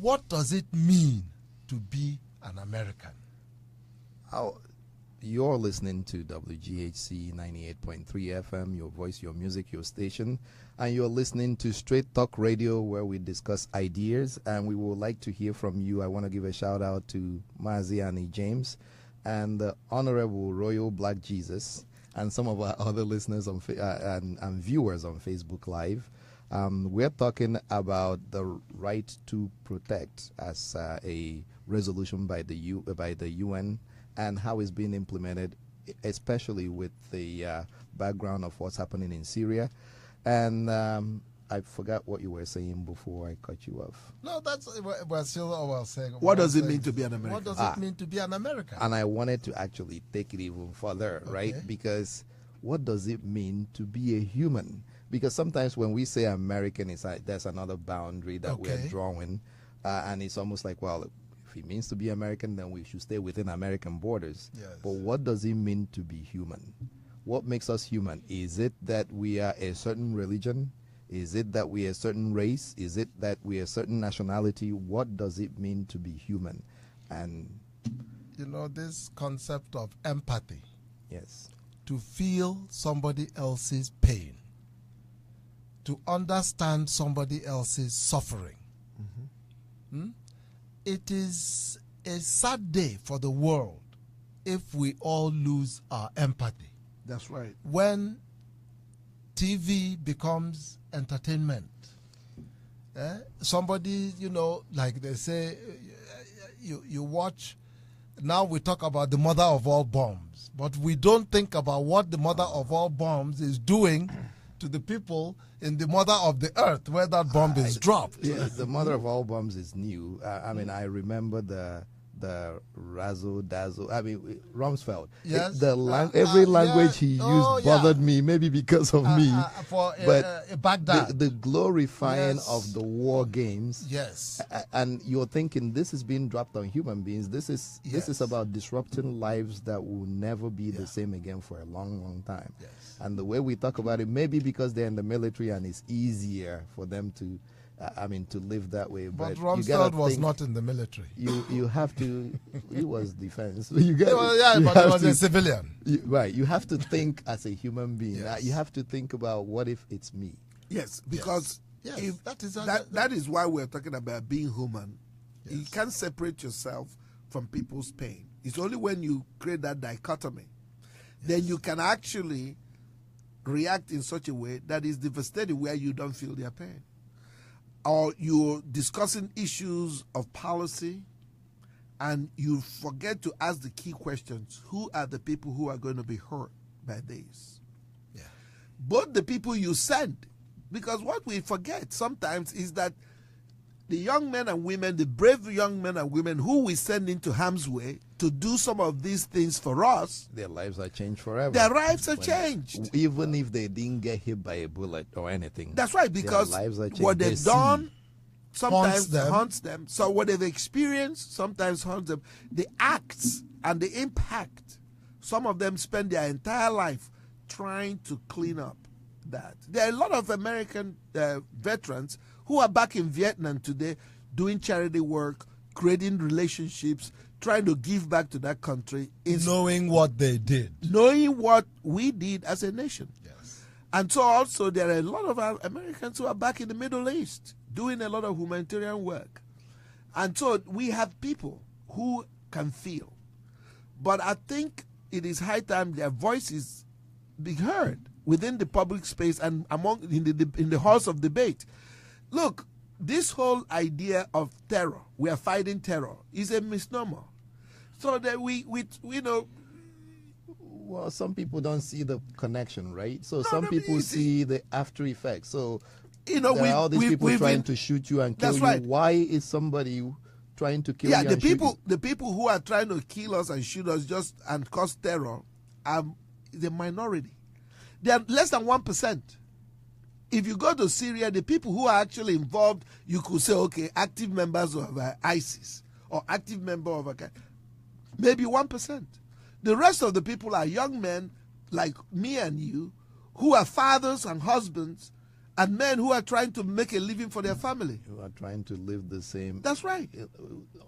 Speaker 2: What does it mean to be an American?
Speaker 3: You're listening to WGHC 98.3 FM, your voice, your music, your station. And you're listening to Straight Talk Radio, where we discuss ideas. And we would like to hear from you. I want to give a shout out to Maziani James and the Honorable Royal Black Jesus and some of our other listeners on and viewers on Facebook Live. We're talking about the right to protect as a resolution by the UN and how it's being implemented, especially with the background of what's happening in Syria. And I forgot what you were saying before I cut you off.
Speaker 2: No, that's we're still saying.
Speaker 1: What does it mean to be an American?
Speaker 2: What does it mean to be an American?
Speaker 3: And I wanted to actually take it even further, right? Because what does it mean to be a human? Because sometimes when we say American, it's like there's another boundary that we're drawing, and it's almost like, well, if it means to be American, then we should stay within American borders.
Speaker 2: Yes.
Speaker 3: But what does it mean to be human? What makes us human? Is it that we are a certain religion? Is it that we are a certain race? Is it that we are a certain nationality? What does it mean to be human? And
Speaker 2: you know, this concept of empathy.
Speaker 3: Yes.
Speaker 2: To feel somebody else's pain. To understand somebody else's suffering. It is a sad day for the world if we all lose our empathy.
Speaker 1: That's right.
Speaker 2: When TV becomes entertainment, somebody, you know, like they say, you watch, now we talk about the mother of all bombs, but we don't think about what the mother of all bombs is doing to the people in the mother of the earth where that bomb is dropped.
Speaker 3: Yeah, the mother of all bombs is new. I mean, I remember the razzle dazzle. I mean, Rumsfeld.
Speaker 2: Yes.
Speaker 3: Every language he used bothered me, maybe because of me.
Speaker 2: But Baghdad.
Speaker 3: The glorifying of the war games.
Speaker 2: Yes.
Speaker 3: And you're thinking this is being dropped on human beings. This is about disrupting lives that will never be the same again for a long, long time.
Speaker 2: Yes.
Speaker 3: And the way we talk about it, maybe because they're in the military and it's easier for them to to live that way.
Speaker 2: But Rumsfeld was not in the military.
Speaker 3: You have to. He was defense.
Speaker 2: But he was a civilian.
Speaker 3: Right. You have to think as a human being.
Speaker 2: Yes.
Speaker 3: You have to think about what if it's me.
Speaker 1: Yes, because
Speaker 2: Yes,
Speaker 1: that is why we're talking about being human.
Speaker 2: Yes.
Speaker 1: You can't separate yourself from people's pain. It's only when you create that dichotomy, then you can actually react in such a way that is devastating, where you don't feel their pain. Or you're discussing issues of policy and you forget to ask the key questions. Who are the people who are going to be hurt by this?
Speaker 2: Yeah.
Speaker 1: Both the people you send, because what we forget sometimes is that the young men and women, the brave young men and women who we send into harm's way to do some of these things for us,
Speaker 3: their lives are changed forever.
Speaker 1: Their lives are changed.
Speaker 3: Even if they didn't get hit by a bullet or anything.
Speaker 1: That's right, because
Speaker 3: their lives are changed.
Speaker 1: what they've done sometimes
Speaker 2: haunts
Speaker 1: haunts them. So what they've experienced sometimes haunts them. The acts and the impact, some of them spend their entire life trying to clean up that. There are a lot of American veterans who are back in Vietnam today doing charity work, creating relationships, trying to give back to that country.
Speaker 2: Knowing what they did.
Speaker 1: Knowing what we did as a nation.
Speaker 2: Yes.
Speaker 1: And so also there are a lot of our Americans who are back in the Middle East doing a lot of humanitarian work. And so we have people who can feel. But I think it is high time their voices be heard within the public space and in the halls of debate. Look, this whole idea of terror, we are fighting terror, is a misnomer. So that we know.
Speaker 3: Well, some people don't see the connection, right? So some people see the after effects. So there are all these people trying to shoot you and kill you.
Speaker 1: Right.
Speaker 3: Why is somebody trying to kill you?
Speaker 1: Yeah, the people who are trying to kill us and shoot us and cause terror are the minority. They are less than 1%. If you go to Syria, the people who are actually involved, you could say, okay, active members of ISIS or active member of maybe 1%. The rest of the people are young men like me and you who are fathers and husbands and men who are trying to make a living for their family.
Speaker 3: Who are trying to live the same,
Speaker 1: That's right.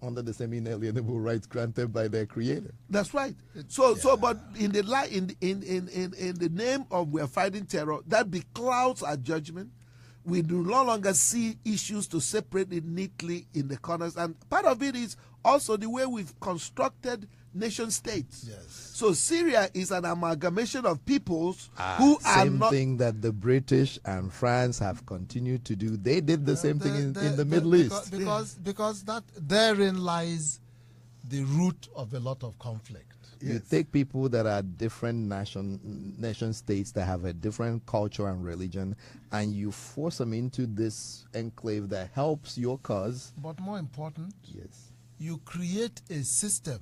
Speaker 3: under the same inalienable rights granted by their creator.
Speaker 1: That's right. But in the name of we're fighting terror, that beclouds our judgment. We do no longer see issues to separate it neatly in the corners, and part of it is also the way we've constructed nation states.
Speaker 2: Yes.
Speaker 1: So Syria is an amalgamation of peoples who are
Speaker 3: Same
Speaker 1: not.
Speaker 3: thing that the British and France have continued to do. They did the same thing in the Middle East.
Speaker 2: Because that therein lies the root of a lot of conflict.
Speaker 3: You take people that are different nation states that have a different culture and religion, and you force them into this enclave that helps your cause.
Speaker 2: But more important,
Speaker 3: Yes.
Speaker 2: you create a system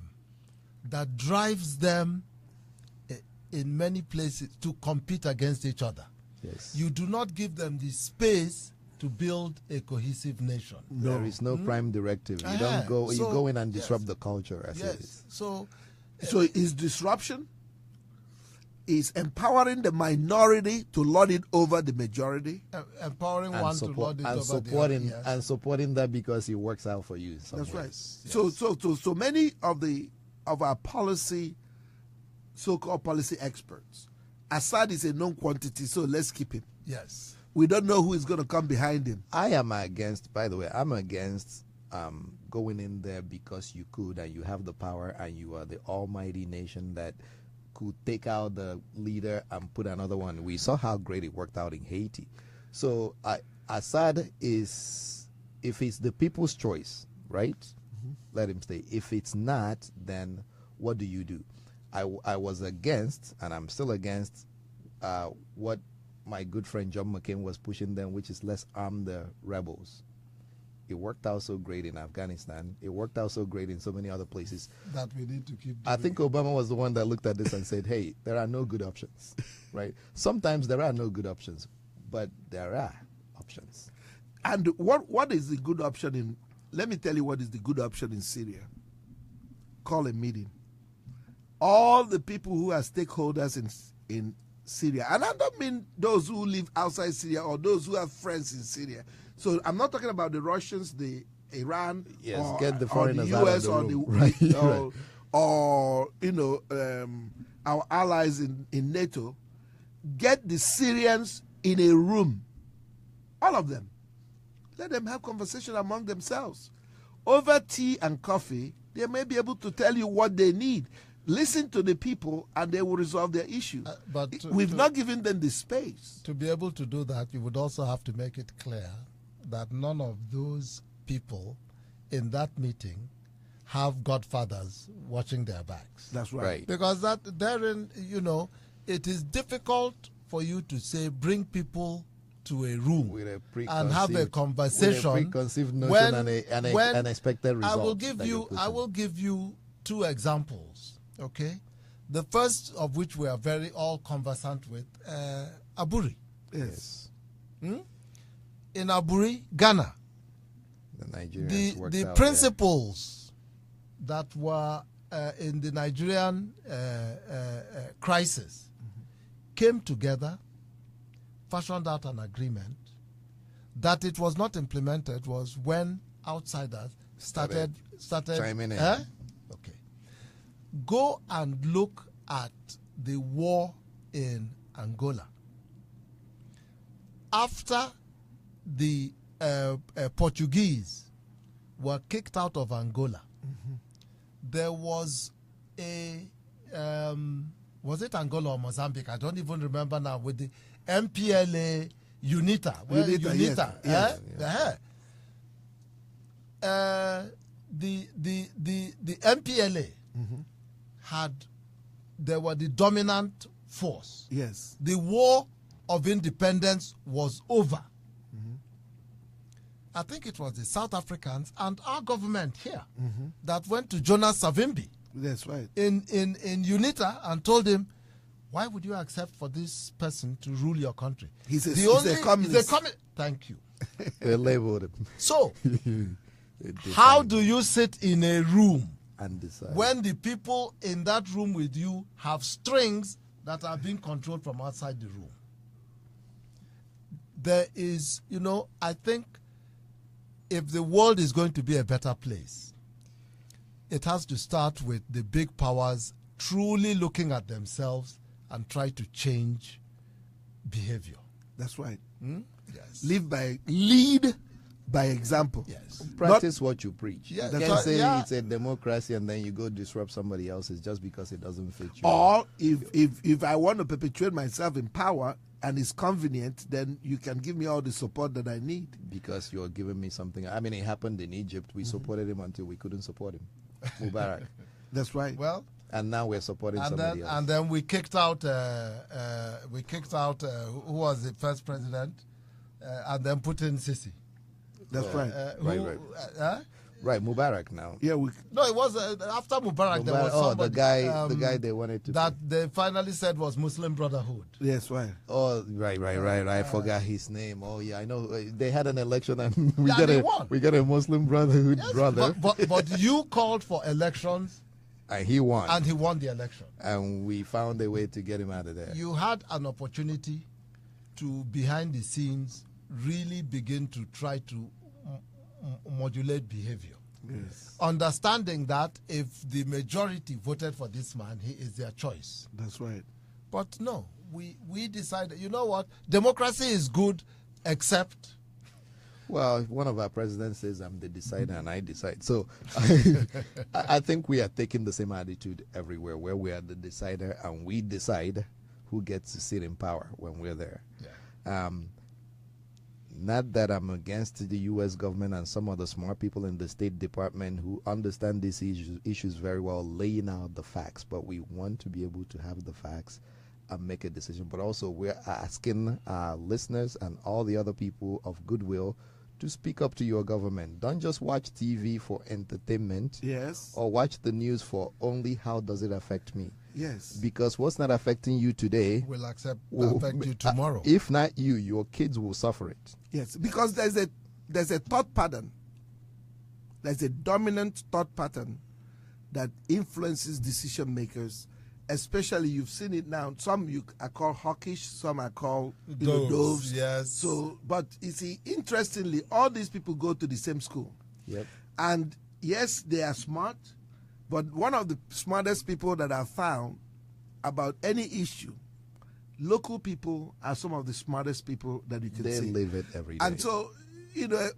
Speaker 2: that drives them in many places to compete against each other.
Speaker 3: Yes.
Speaker 2: You do not give them the space to build a cohesive nation.
Speaker 3: There is no prime directive. You don't go. You
Speaker 2: So,
Speaker 3: go in and
Speaker 2: yes.
Speaker 3: disrupt the culture as it
Speaker 2: Yes.
Speaker 3: is.
Speaker 2: So
Speaker 1: So is disruption is empowering the minority to lord it over the majority.
Speaker 2: empowering one to lord it over
Speaker 3: supporting
Speaker 2: the other. Yes.
Speaker 3: and supporting that because it works out for you.
Speaker 1: That's
Speaker 3: somewhere.
Speaker 1: right. So many of our policy, so-called policy experts, Assad is a known quantity, so let's keep him.
Speaker 2: Yes.
Speaker 1: We don't know who is going to come behind him.
Speaker 3: I am against. By the way, I'm against going in there because you could and you have the power and you are the almighty nation that could take out the leader and put another one. We saw how great it worked out in Haiti. So Assad is, if it's the people's choice, right? Let him stay. If it's not, then what do? I was against, and I'm still against, what my good friend John McCain was pushing them, which is let's arm the rebels. It worked out so great in Afghanistan. It worked out so great in so many other places.
Speaker 2: That we need to keep doing.
Speaker 3: I think Obama was the one that looked at this and said, hey, there are no good options, right? Sometimes there are no good options, but there are options.
Speaker 1: And what is the good option in, let me tell you what is the good option in Syria. Call a meeting. All the people who are stakeholders in Syria, and I don't mean those who live outside Syria or those who have friends in Syria. So I'm not talking about the Russians, the Iran,
Speaker 3: Yes,
Speaker 1: or,
Speaker 3: get the
Speaker 1: or the
Speaker 3: foreigners out of
Speaker 1: US
Speaker 3: the
Speaker 1: or
Speaker 3: room.
Speaker 1: the
Speaker 3: Right.
Speaker 1: our allies in NATO. Get the Syrians in a room, all of them. Let them have conversation among themselves. Over tea and coffee, they may be able to tell you what they need. Listen to the people and they will resolve their issues. We've not given them the space.
Speaker 2: To be able to do that, you would also have to make it clear that none of those people in that meeting have godfathers watching their backs.
Speaker 1: That's right.
Speaker 3: Right.
Speaker 2: Because that therein, it is difficult for you to say bring people to a room
Speaker 3: With a
Speaker 2: and have a conversation
Speaker 3: with a preconceived notion and an expected result.
Speaker 2: I will give you two examples. Okay, the first of which we are very all conversant with, Aburi.
Speaker 1: Yes.
Speaker 2: In Aburi, Ghana,
Speaker 3: The Nigerians worked
Speaker 2: the
Speaker 3: out
Speaker 2: principles that were in the Nigerian crisis came together, fashioned out an agreement. That it was not implemented was when outsiders started
Speaker 3: chiming in.
Speaker 2: Okay. Go and look at the war in Angola. After the Portuguese were kicked out of Angola, there was a was it Angola or Mozambique? I don't even remember now. With the MPLA UNITA, the MPLA they were the dominant force.
Speaker 1: Yes.
Speaker 2: The war of independence was over. I think it was the South Africans and our government here that went to Jonas Savimbi.
Speaker 1: That's right.
Speaker 2: In UNITA and told him, why would you accept for this person to rule your country?
Speaker 1: He's a communist.
Speaker 2: Thank you.
Speaker 3: They labeled it.
Speaker 2: So, how do you sit in a room
Speaker 3: and decide
Speaker 2: when the people in that room with you have strings that are being controlled from outside the room? there is, I think if the world is going to be a better place, it has to start with the big powers truly looking at themselves and try to change behavior.
Speaker 1: That's right.
Speaker 2: Yes.
Speaker 1: Lead by example.
Speaker 2: Yes.
Speaker 3: Practice what you preach.
Speaker 2: Yeah,
Speaker 3: You
Speaker 2: that's
Speaker 3: can't
Speaker 2: right,
Speaker 3: say
Speaker 2: yeah.
Speaker 3: it's a democracy and then you go disrupt somebody else's just because it doesn't fit you.
Speaker 1: Or if I want to perpetuate myself in power and it's convenient, then you can give me all the support that I need.
Speaker 3: Because you're giving me something. I mean, it happened in Egypt. We supported him until we couldn't support him. Mubarak.
Speaker 1: That's right.
Speaker 2: Well,
Speaker 3: And now we're supporting
Speaker 2: and
Speaker 3: somebody
Speaker 2: then
Speaker 3: else.
Speaker 2: and then we kicked out who was the first president, and then put in Sisi.
Speaker 1: That's right.
Speaker 3: Right. Right, Mubarak now.
Speaker 1: Yeah,
Speaker 2: No, it was after Mubarak. There was somebody,
Speaker 3: the guy they wanted to
Speaker 2: that they finally said was Muslim Brotherhood.
Speaker 1: that's right.
Speaker 3: Oh, right. I forgot his name. Oh, yeah, I know. They had an election and we
Speaker 2: Yeah,
Speaker 3: got
Speaker 2: they
Speaker 3: a
Speaker 2: won.
Speaker 3: we got a Muslim Brotherhood
Speaker 2: Yes,
Speaker 3: brother,
Speaker 2: but you called for elections
Speaker 3: and he won.
Speaker 2: and he won the election.
Speaker 3: And we found a way to get him out of there.
Speaker 2: You had an opportunity to, behind the scenes, really begin to try to modulate behavior.
Speaker 1: Yes,
Speaker 2: Understanding that if the majority voted for this man, he is their choice.
Speaker 1: that's right.
Speaker 2: But no, we decided, you know what, democracy is good except...
Speaker 3: Well, one of our presidents says I'm the decider and I decide. So I think we are taking the same attitude everywhere, where we are the decider and we decide who gets to sit in power when we're there.
Speaker 2: Yeah.
Speaker 3: Not that I'm against the U.S. government and some of the smart people in the State Department who understand these issues very well, laying out the facts, but we want to be able to have the facts and make a decision. But also we're asking our listeners and all the other people of goodwill to speak up to your government. Don't just watch TV for entertainment.
Speaker 1: Yes.
Speaker 3: Or watch the news for only how does it affect me.
Speaker 1: Yes.
Speaker 3: Because what's not affecting you today
Speaker 2: Will affect you
Speaker 3: uh,
Speaker 2: tomorrow.
Speaker 3: if not you, your kids will suffer it.
Speaker 1: Yes, because there's a thought pattern. There's a dominant thought pattern that influences decision makers. Especially, you've seen it now. Some are called hawkish, some are called doves.
Speaker 2: Yes.
Speaker 1: So, but you see, interestingly, all these people go to the same school.
Speaker 3: Yep.
Speaker 1: And yes, they are smart, but one of the smartest people that I've found about any issue, local people are some of the smartest people that you can
Speaker 3: They
Speaker 1: see.
Speaker 3: live it every day.
Speaker 1: And so,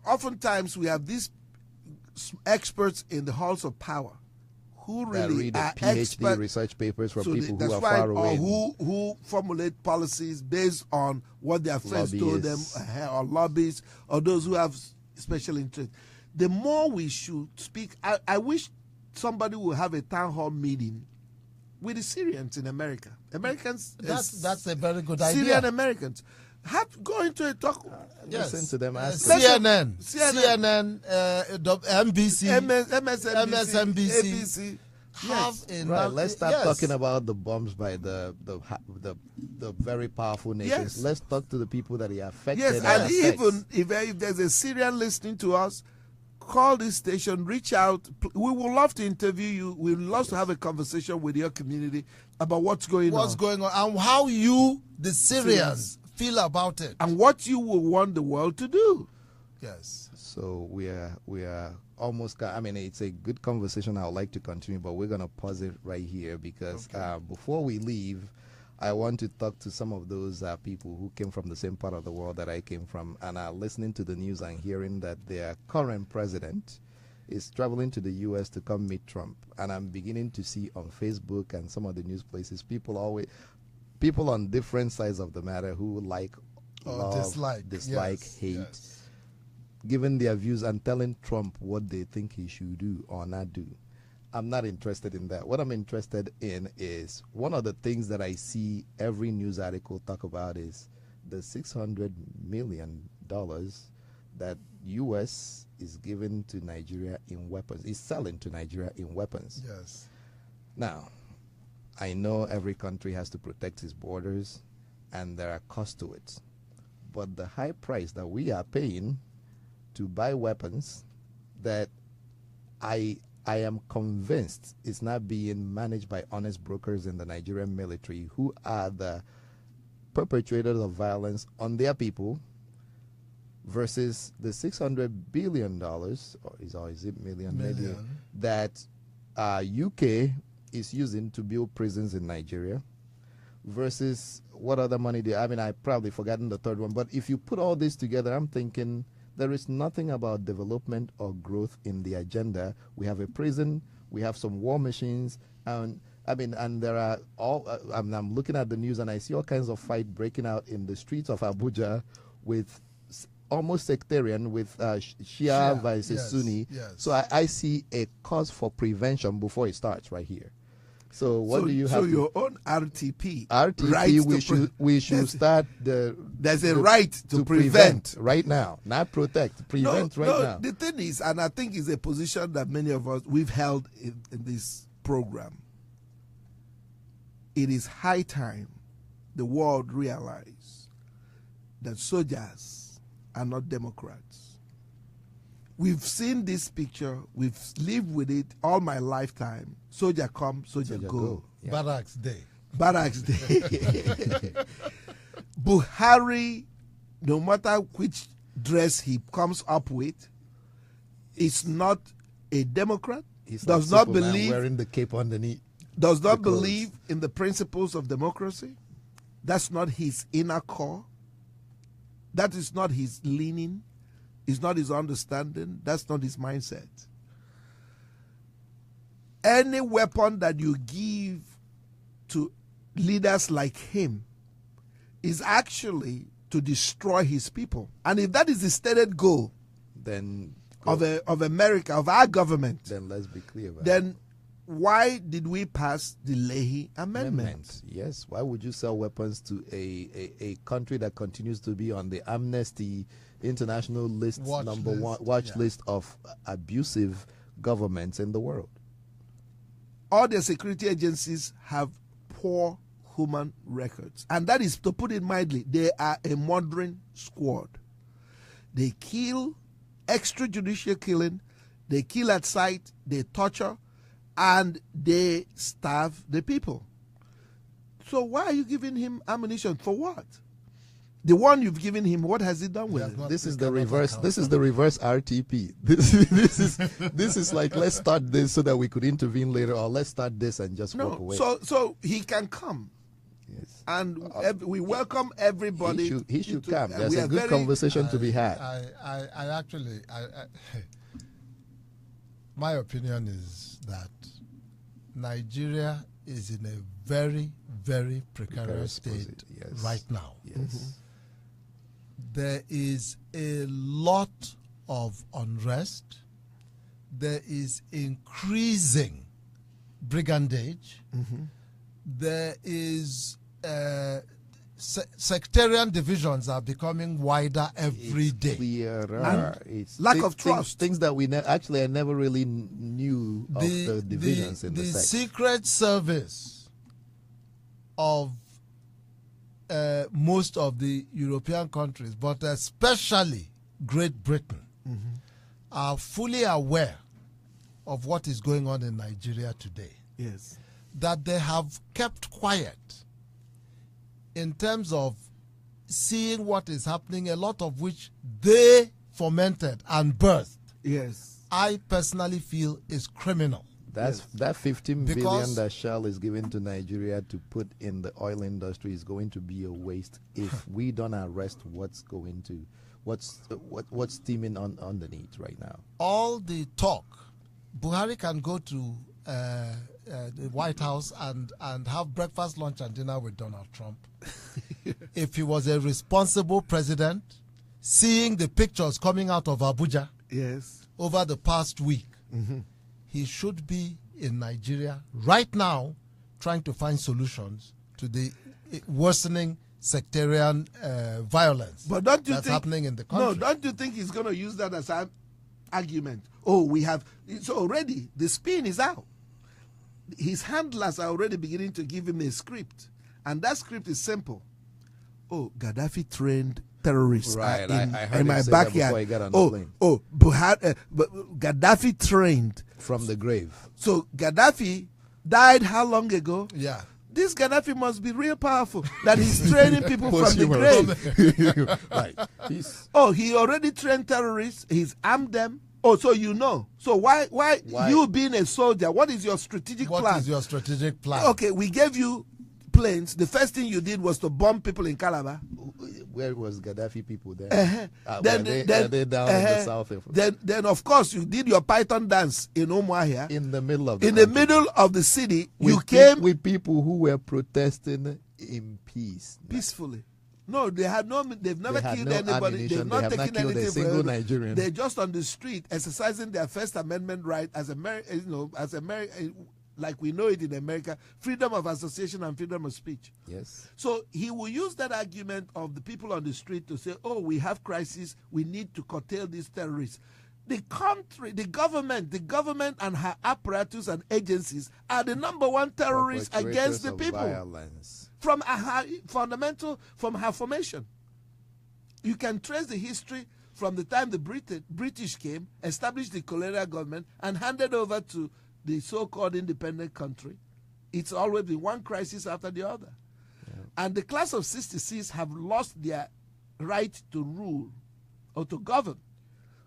Speaker 1: oftentimes we have these experts in the halls of power who
Speaker 3: that
Speaker 1: really
Speaker 3: read
Speaker 1: are
Speaker 3: PhD
Speaker 1: expert.
Speaker 3: research papers from
Speaker 1: So
Speaker 3: people
Speaker 1: that's
Speaker 3: who are
Speaker 1: right,
Speaker 3: far away.
Speaker 1: or who formulate policies based on what their friends told them,
Speaker 3: Lobbyists.
Speaker 1: or lobbyists, or those who have special interest. The more we should speak, I wish somebody would have a town hall meeting with the Syrians in America. Americans,
Speaker 2: That's a very good idea.
Speaker 1: Syrian Americans. Go into a talk.
Speaker 2: Yes.
Speaker 3: Listen to them. Ask
Speaker 2: CNN,
Speaker 1: CNN,
Speaker 2: NBC,
Speaker 1: MSNBC,
Speaker 2: ABC, have
Speaker 1: Yes.
Speaker 2: a
Speaker 3: Right, let's start
Speaker 2: yes.
Speaker 3: talking about the bombs by the very powerful nations.
Speaker 1: Yes.
Speaker 3: Let's talk to the people that are affected.
Speaker 1: Yes,
Speaker 3: and
Speaker 1: and
Speaker 3: affects.
Speaker 1: even if there's a Syrian listening to us, call this station, reach out. We would love to interview you. We'd love to have a conversation with your community about what's going
Speaker 2: What's
Speaker 1: on
Speaker 2: going on and how you, the Syrians, feel about it.
Speaker 1: and what you will want the world to do.
Speaker 2: Yes.
Speaker 3: So we are almost. I mean, it's a good conversation. I would like to continue, but we're gonna pause it right here because before we leave, I want to talk to some of those people who came from the same part of the world that I came from, and are listening to the news and hearing that their current president is traveling to the U.S. to come meet Trump. And I'm beginning to see on Facebook and some of the news places people on different sides of the matter who like, love,
Speaker 2: dislike, yes,
Speaker 3: hate,
Speaker 2: yes.
Speaker 3: giving their views and telling Trump what they think he should do or not do. I'm not interested in that. What I'm interested in is one of the things that I see every news article talk about is the $600 million that U.S. is giving to Nigeria in weapons, is selling to Nigeria in weapons.
Speaker 2: Yes.
Speaker 3: Now, I know every country has to protect its borders, and there are costs to it. But the high price that we are paying to buy weapons that I am convinced is not being managed by honest brokers in the Nigerian military who are the perpetrators of violence on their people versus the $600 billion, or is it million, that UK is using to build prisons in Nigeria, versus what other money I mean, I've probably forgotten the third one, but if you put all this together, I'm thinking there is nothing about development or growth in the agenda. We have a prison, we have some war machines, and I mean, and there are all, I'm looking at the news and I see all kinds of fight breaking out in the streets of Abuja with almost sectarian, with Shia versus Sunni.
Speaker 2: Yes.
Speaker 3: So I see a cause for prevention before it starts right here. So what do you have?
Speaker 1: So your own RTP.
Speaker 3: RTP, we should start
Speaker 1: There's a right to prevent
Speaker 3: right now, not protect. Prevent now.
Speaker 1: The thing is, and I think it's a position that many of us we've held in this program. It is high time the world realize that soldiers are not Democrats. We've seen this picture. We've lived with it all my lifetime. Soldier come, soldier go.
Speaker 2: Yeah. Barracks day.
Speaker 1: Barracks day. Buhari, no matter which dress he comes up with, is not a Democrat.
Speaker 3: He's
Speaker 1: does
Speaker 3: like
Speaker 1: not
Speaker 3: Superman
Speaker 1: believe
Speaker 3: wearing the cape underneath.
Speaker 1: Does not believe in the principles of democracy. That's not his inner core. That is not his leaning. It's not his understanding. That's not his mindset. Any weapon that you give to leaders like him is actually to destroy his people. And if that is the stated goal
Speaker 3: then
Speaker 1: of America, of our government,
Speaker 3: then let's be clear about
Speaker 1: then why did we pass the Leahy Amendment?
Speaker 3: Yes. Why would you sell weapons to a country that continues to be on the Amnesty International list, watch list of abusive governments in the world?
Speaker 1: All the security agencies have poor human records. And that is, to put it mildly, they are a murdering squad. They kill, extrajudicial killing, they kill at sight, they torture, and they starve the people. So why are you giving him ammunition? For what? The one you've given him, what has he done with it?
Speaker 3: This is the reverse. This is the reverse RTP. This is like, let's start this so that we could intervene later, or let's start this and just walk away.
Speaker 1: So he can come.
Speaker 3: Yes.
Speaker 1: And we welcome everybody.
Speaker 3: He should come. There's a good conversation to be had.
Speaker 2: I actually, my opinion is that Nigeria is in a very, very precarious state right now.
Speaker 3: Yes.
Speaker 2: There is a lot of unrest. There is increasing brigandage.
Speaker 1: Mm-hmm.
Speaker 2: There is sectarian divisions are becoming wider every day.
Speaker 3: It's
Speaker 1: lack of trust.
Speaker 3: Things that I never really knew of the divisions in the
Speaker 2: The
Speaker 3: sect.
Speaker 2: Secret Service of most of the European countries, but especially Great Britain, are fully aware of what is going on in Nigeria today.
Speaker 1: Yes.
Speaker 2: That they have kept quiet in terms of seeing what is happening, a lot of which they fomented and birthed.
Speaker 1: Yes.
Speaker 2: I personally feel is criminal.
Speaker 3: That 15 billion that Shell is giving to Nigeria to put in the oil industry is going to be a waste if we don't arrest what's steaming underneath right now.
Speaker 2: All the talk, Buhari can go to the White House and have breakfast, lunch, and dinner with Donald Trump. If he was a responsible president, seeing the pictures coming out of Abuja over the past week, he should be in Nigeria right now trying to find solutions to the worsening sectarian violence that's happening in the country.
Speaker 1: No, don't you think he's going to use that as an argument? Oh, so already the spin is out. His handlers are already beginning to give him a script. And that script is simple. Oh, Gaddafi trained terrorists
Speaker 3: right,
Speaker 1: in
Speaker 3: I heard
Speaker 1: my
Speaker 3: him say
Speaker 1: backyard.
Speaker 3: that before he got on the plane.
Speaker 1: Gaddafi trained.
Speaker 3: From the grave.
Speaker 1: So Gaddafi died how long ago?
Speaker 2: Yeah.
Speaker 1: this Gaddafi must be real powerful, that he's training people from the grave.
Speaker 3: Right.
Speaker 1: Oh, he already trained terrorists. He's armed them. Oh, so you know. So why you being a soldier, what is your strategic plan?
Speaker 2: What is your strategic plan?
Speaker 1: Okay, we gave you planes. The first thing you did was to bomb people in Calabar.
Speaker 3: Where was Gaddafi people then?
Speaker 1: Then
Speaker 3: were they down in the south?
Speaker 1: Then of course you did your Python dance in Umuahia.
Speaker 3: In the middle of the
Speaker 1: the middle of the city,
Speaker 3: with
Speaker 1: you came
Speaker 3: with people who were protesting in peace.
Speaker 1: peacefully. No, they had no. They've never
Speaker 3: had
Speaker 1: killed
Speaker 3: no
Speaker 1: anybody. They've
Speaker 3: ammunition.
Speaker 1: not
Speaker 3: They have
Speaker 1: taken
Speaker 3: not killed a
Speaker 1: anything.
Speaker 3: single
Speaker 1: from
Speaker 3: Nigerian.
Speaker 1: They're just on the street exercising their First Amendment right as like we know it in America, freedom of association and freedom of speech.
Speaker 3: Yes.
Speaker 1: So he will use that argument of the people on the street to say, "Oh, we have crisis. We need to curtail these terrorists." The country, the government and her apparatus and agencies are the number one terrorists against the people.
Speaker 3: Violence.
Speaker 1: From her formation. You can trace the history from the time the British came, established the colonial government, and handed over to the so-called independent country. It's always been one crisis after the other. Yeah. And the class of 66 have lost their right to rule or to govern.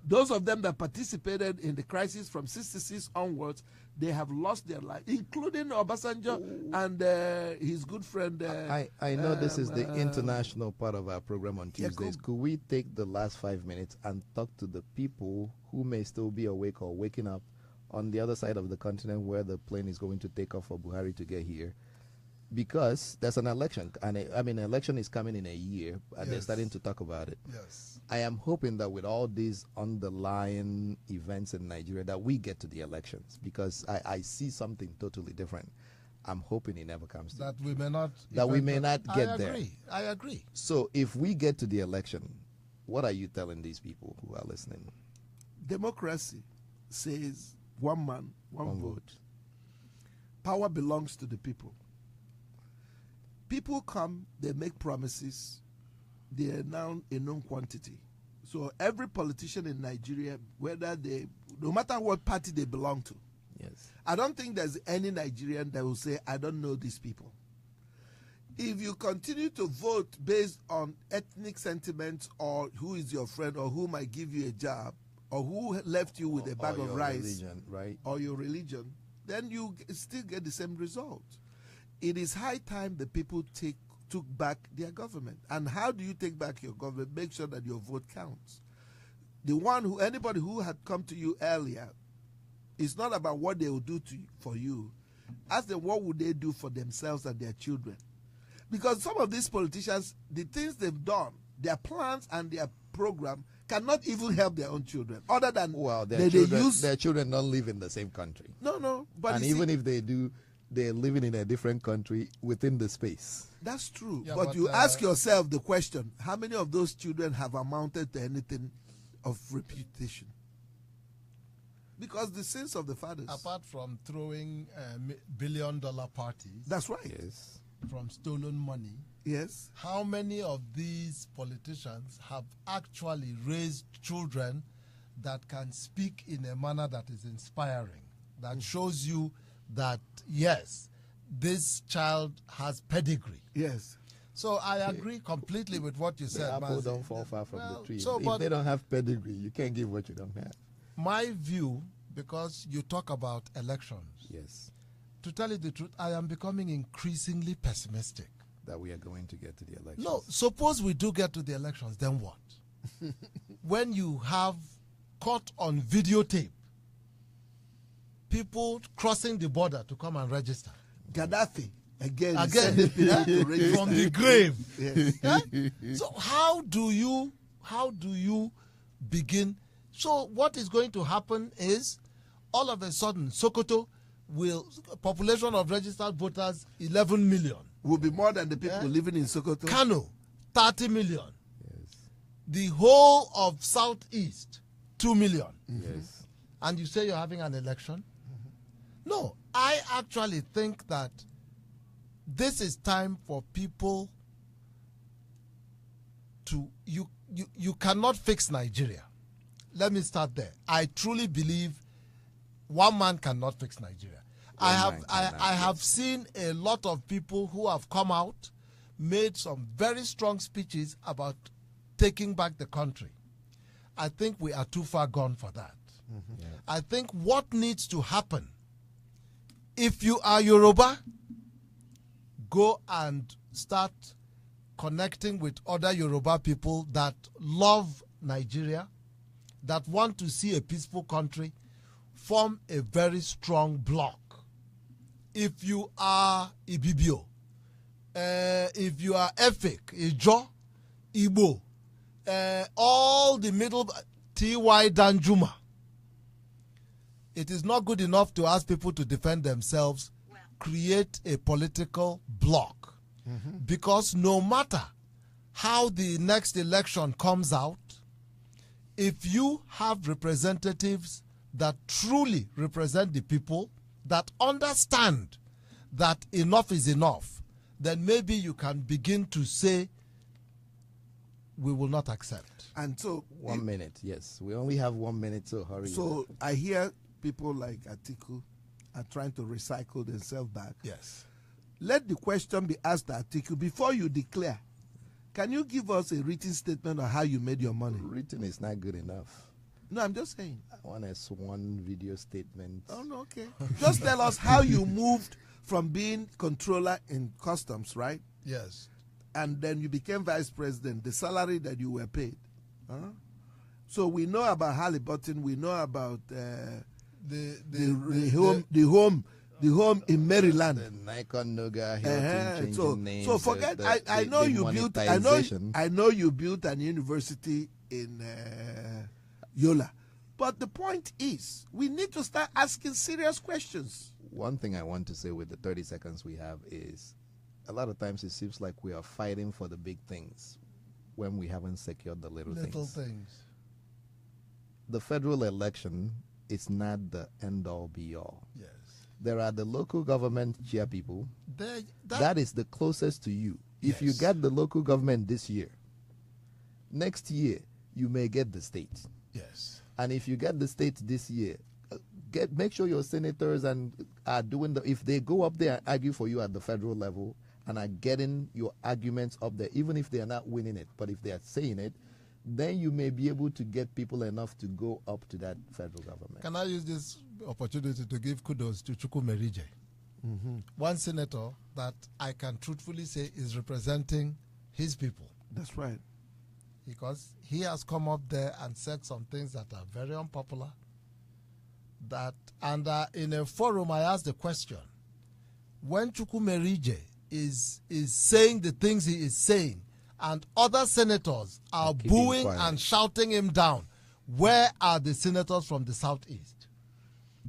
Speaker 1: Those of them that participated in the crisis from 66 onwards, they have lost their life, including Obasanjo and his good friend.
Speaker 3: I know this is the international part of our program on Tuesdays. Could we take the last 5 minutes and talk to the people who may still be awake or waking up on the other side of the continent where the plane is going to take off for Buhari to get here? Because there's an election, and an election is coming in a year, and they're starting to talk about it.
Speaker 2: Yes.
Speaker 3: I am hoping that with all these underlying events in Nigeria that we get to the elections, because I see something totally different. I'm hoping it never comes to
Speaker 2: that. We may not.
Speaker 3: That we may not get there.
Speaker 2: I agree.
Speaker 3: So if we get to the election, what are you telling these people who are listening?
Speaker 1: Democracy says one man, one vote. Power belongs to the people. People come, they make promises, they announce a known quantity. So every politician in Nigeria, no matter what party they belong to,
Speaker 3: yes,
Speaker 1: I don't think there's any Nigerian that will say, I don't know these people. If you continue to vote based on ethnic sentiments or who is your friend or who might give you a job or who left you with a bag of rice
Speaker 3: religion, right?
Speaker 1: or your religion, then you still get the same result. It is high time the people took back their government. And how do you take back your government? Make sure that your vote counts. Anybody who had come to you earlier, it's not about what they will do for you. Ask them what would they do for themselves and their children. Because some of these politicians, the things they've done, their plans and their program cannot even help their own children. Other than
Speaker 3: their children don't live in the same country.
Speaker 1: No. But
Speaker 3: even if they do, they're living in a different country within the space.
Speaker 1: That's true.
Speaker 2: Yeah,
Speaker 1: but you ask yourself the question, how many of those children have amounted to anything of reputation? Because the sins of the fathers.
Speaker 2: Apart from throwing billion-dollar parties.
Speaker 1: That's right.
Speaker 3: Yes.
Speaker 2: From stolen money.
Speaker 1: Yes.
Speaker 2: How many of these politicians have actually raised children that can speak in a manner that is inspiring, that shows you that, yes, this child has pedigree?
Speaker 1: Yes.
Speaker 2: So I agree completely with what you said.
Speaker 3: The apple don't fall far from the tree. If they don't have pedigree, you can't give what you don't have.
Speaker 2: My view, because you talk about elections.
Speaker 3: Yes.
Speaker 2: To tell you the truth, I am becoming increasingly pessimistic.
Speaker 3: That we are going to get to the elections.
Speaker 2: No, suppose we do get to the elections, then what? When you have caught on videotape people crossing the border to come and register.
Speaker 1: Gaddafi, again
Speaker 2: from the grave.
Speaker 1: Yes.
Speaker 2: Yeah? So how do you begin? So what is going to happen is, all of a sudden, Sokoto population of registered voters 11 million.
Speaker 1: Will be more than the people living in Sokoto.
Speaker 2: Kano, 30 million.
Speaker 3: Yes.
Speaker 2: The whole of Southeast, 2 million.
Speaker 3: Yes.
Speaker 2: And you say you're having an election? No, I actually think that this is time for people to, you cannot fix Nigeria. Let me start there. I truly believe one man cannot fix Nigeria. I have seen a lot of people who have come out, made some very strong speeches about taking back the country. I think we are too far gone for that.
Speaker 3: Yeah.
Speaker 2: I think what needs to happen, if you are Yoruba, go and start connecting with other Yoruba people that love Nigeria, that want to see a peaceful country, form a very strong bloc. If you are Ibibio, if you are Efik, Ijo, Igbo, all the middle, T.Y. Danjuma, it is not good enough to ask people to defend themselves. Create a political bloc. Because no matter how the next election comes out, if you have representatives that truly represent the people, that understand that enough is enough, then maybe you can begin to say, we will not accept.
Speaker 1: And so
Speaker 3: 1 minute, yes. We only have 1 minute, so hurry.
Speaker 1: So I hear people like Atiku are trying to recycle themselves back.
Speaker 2: Yes.
Speaker 1: Let the question be asked to Atiku before you declare. Can you give us a written statement on how you made your money?
Speaker 3: Written is not good enough.
Speaker 1: No, I'm just saying.
Speaker 3: I want a sworn video statement.
Speaker 1: Oh, no, okay. Just tell us how you moved from being controller in customs, right?
Speaker 2: Yes.
Speaker 1: And then you became vice president, the salary that you were paid. Huh? So we know about Halliburton, we know about the home in Maryland.
Speaker 3: The Nikon Noga Hilton changing names.
Speaker 1: So forget. I know you built. I know you built an university in Yola, but the point is, we need to start asking serious questions.
Speaker 3: One thing I want to say with the 30 seconds we have is, a lot of times it seems like we are fighting for the big things when we haven't secured the little things. The federal election is not the end-all, be-all.
Speaker 2: Yes.
Speaker 3: There are the local government chair people. That is the closest to you. If you get the local government this year, next year you may get the state.
Speaker 2: Yes.
Speaker 3: And if you get the state this year, make sure your senators and are doing if they go up there and argue for you at the federal level and are getting your arguments up there, even if they are not winning it, but if they are saying it, then you may be able to get people enough to go up to that federal government.
Speaker 2: Can I use this opportunity to give kudos to Chukwumerije? One senator that I can truthfully say is representing his people.
Speaker 1: That's right.
Speaker 2: Because he has come up there and said some things that are very unpopular. And in a forum, I asked the question, when Chukwumerije is saying the things he is saying, and other senators are booing and shouting him down, where are the senators from the southeast?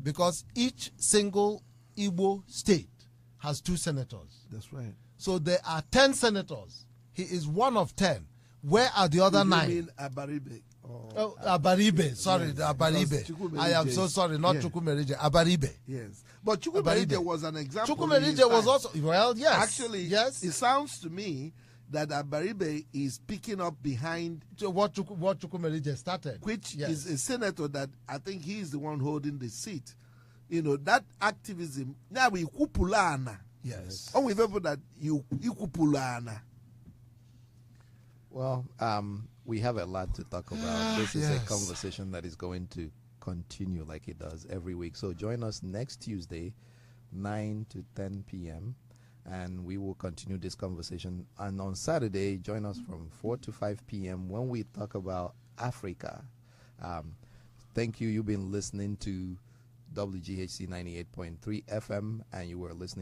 Speaker 2: Because each single Igbo state has 2 senators.
Speaker 1: That's right.
Speaker 2: So there are 10 senators. He is one of 10. Where are the other 9?
Speaker 1: You mean Abaribe?
Speaker 2: Oh, Abaribe. Sorry,
Speaker 1: yes,
Speaker 2: Abaribe. I am so sorry, not Chukwumerije. Abaribe.
Speaker 1: Yes. But Chukwumerije was an example.
Speaker 2: Chukwumerije was also, well, yes.
Speaker 1: Actually, yes. It sounds to me that Abaribe is picking up behind
Speaker 2: what Chukwumerije started,
Speaker 1: which is a senator that I think he is the one holding the seat. You know, that activism. Now we kupulana.
Speaker 2: Yes.
Speaker 1: Only people that you kupulana.
Speaker 3: Well, we have a lot to talk about. This is a conversation that is going to continue like it does every week. So join us next Tuesday, 9 to 10 p.m., and we will continue this conversation. And on Saturday, join us from 4 to 5 p.m. when we talk about Africa. Thank you. You've been listening to WGHC 98.3 FM, and you were listening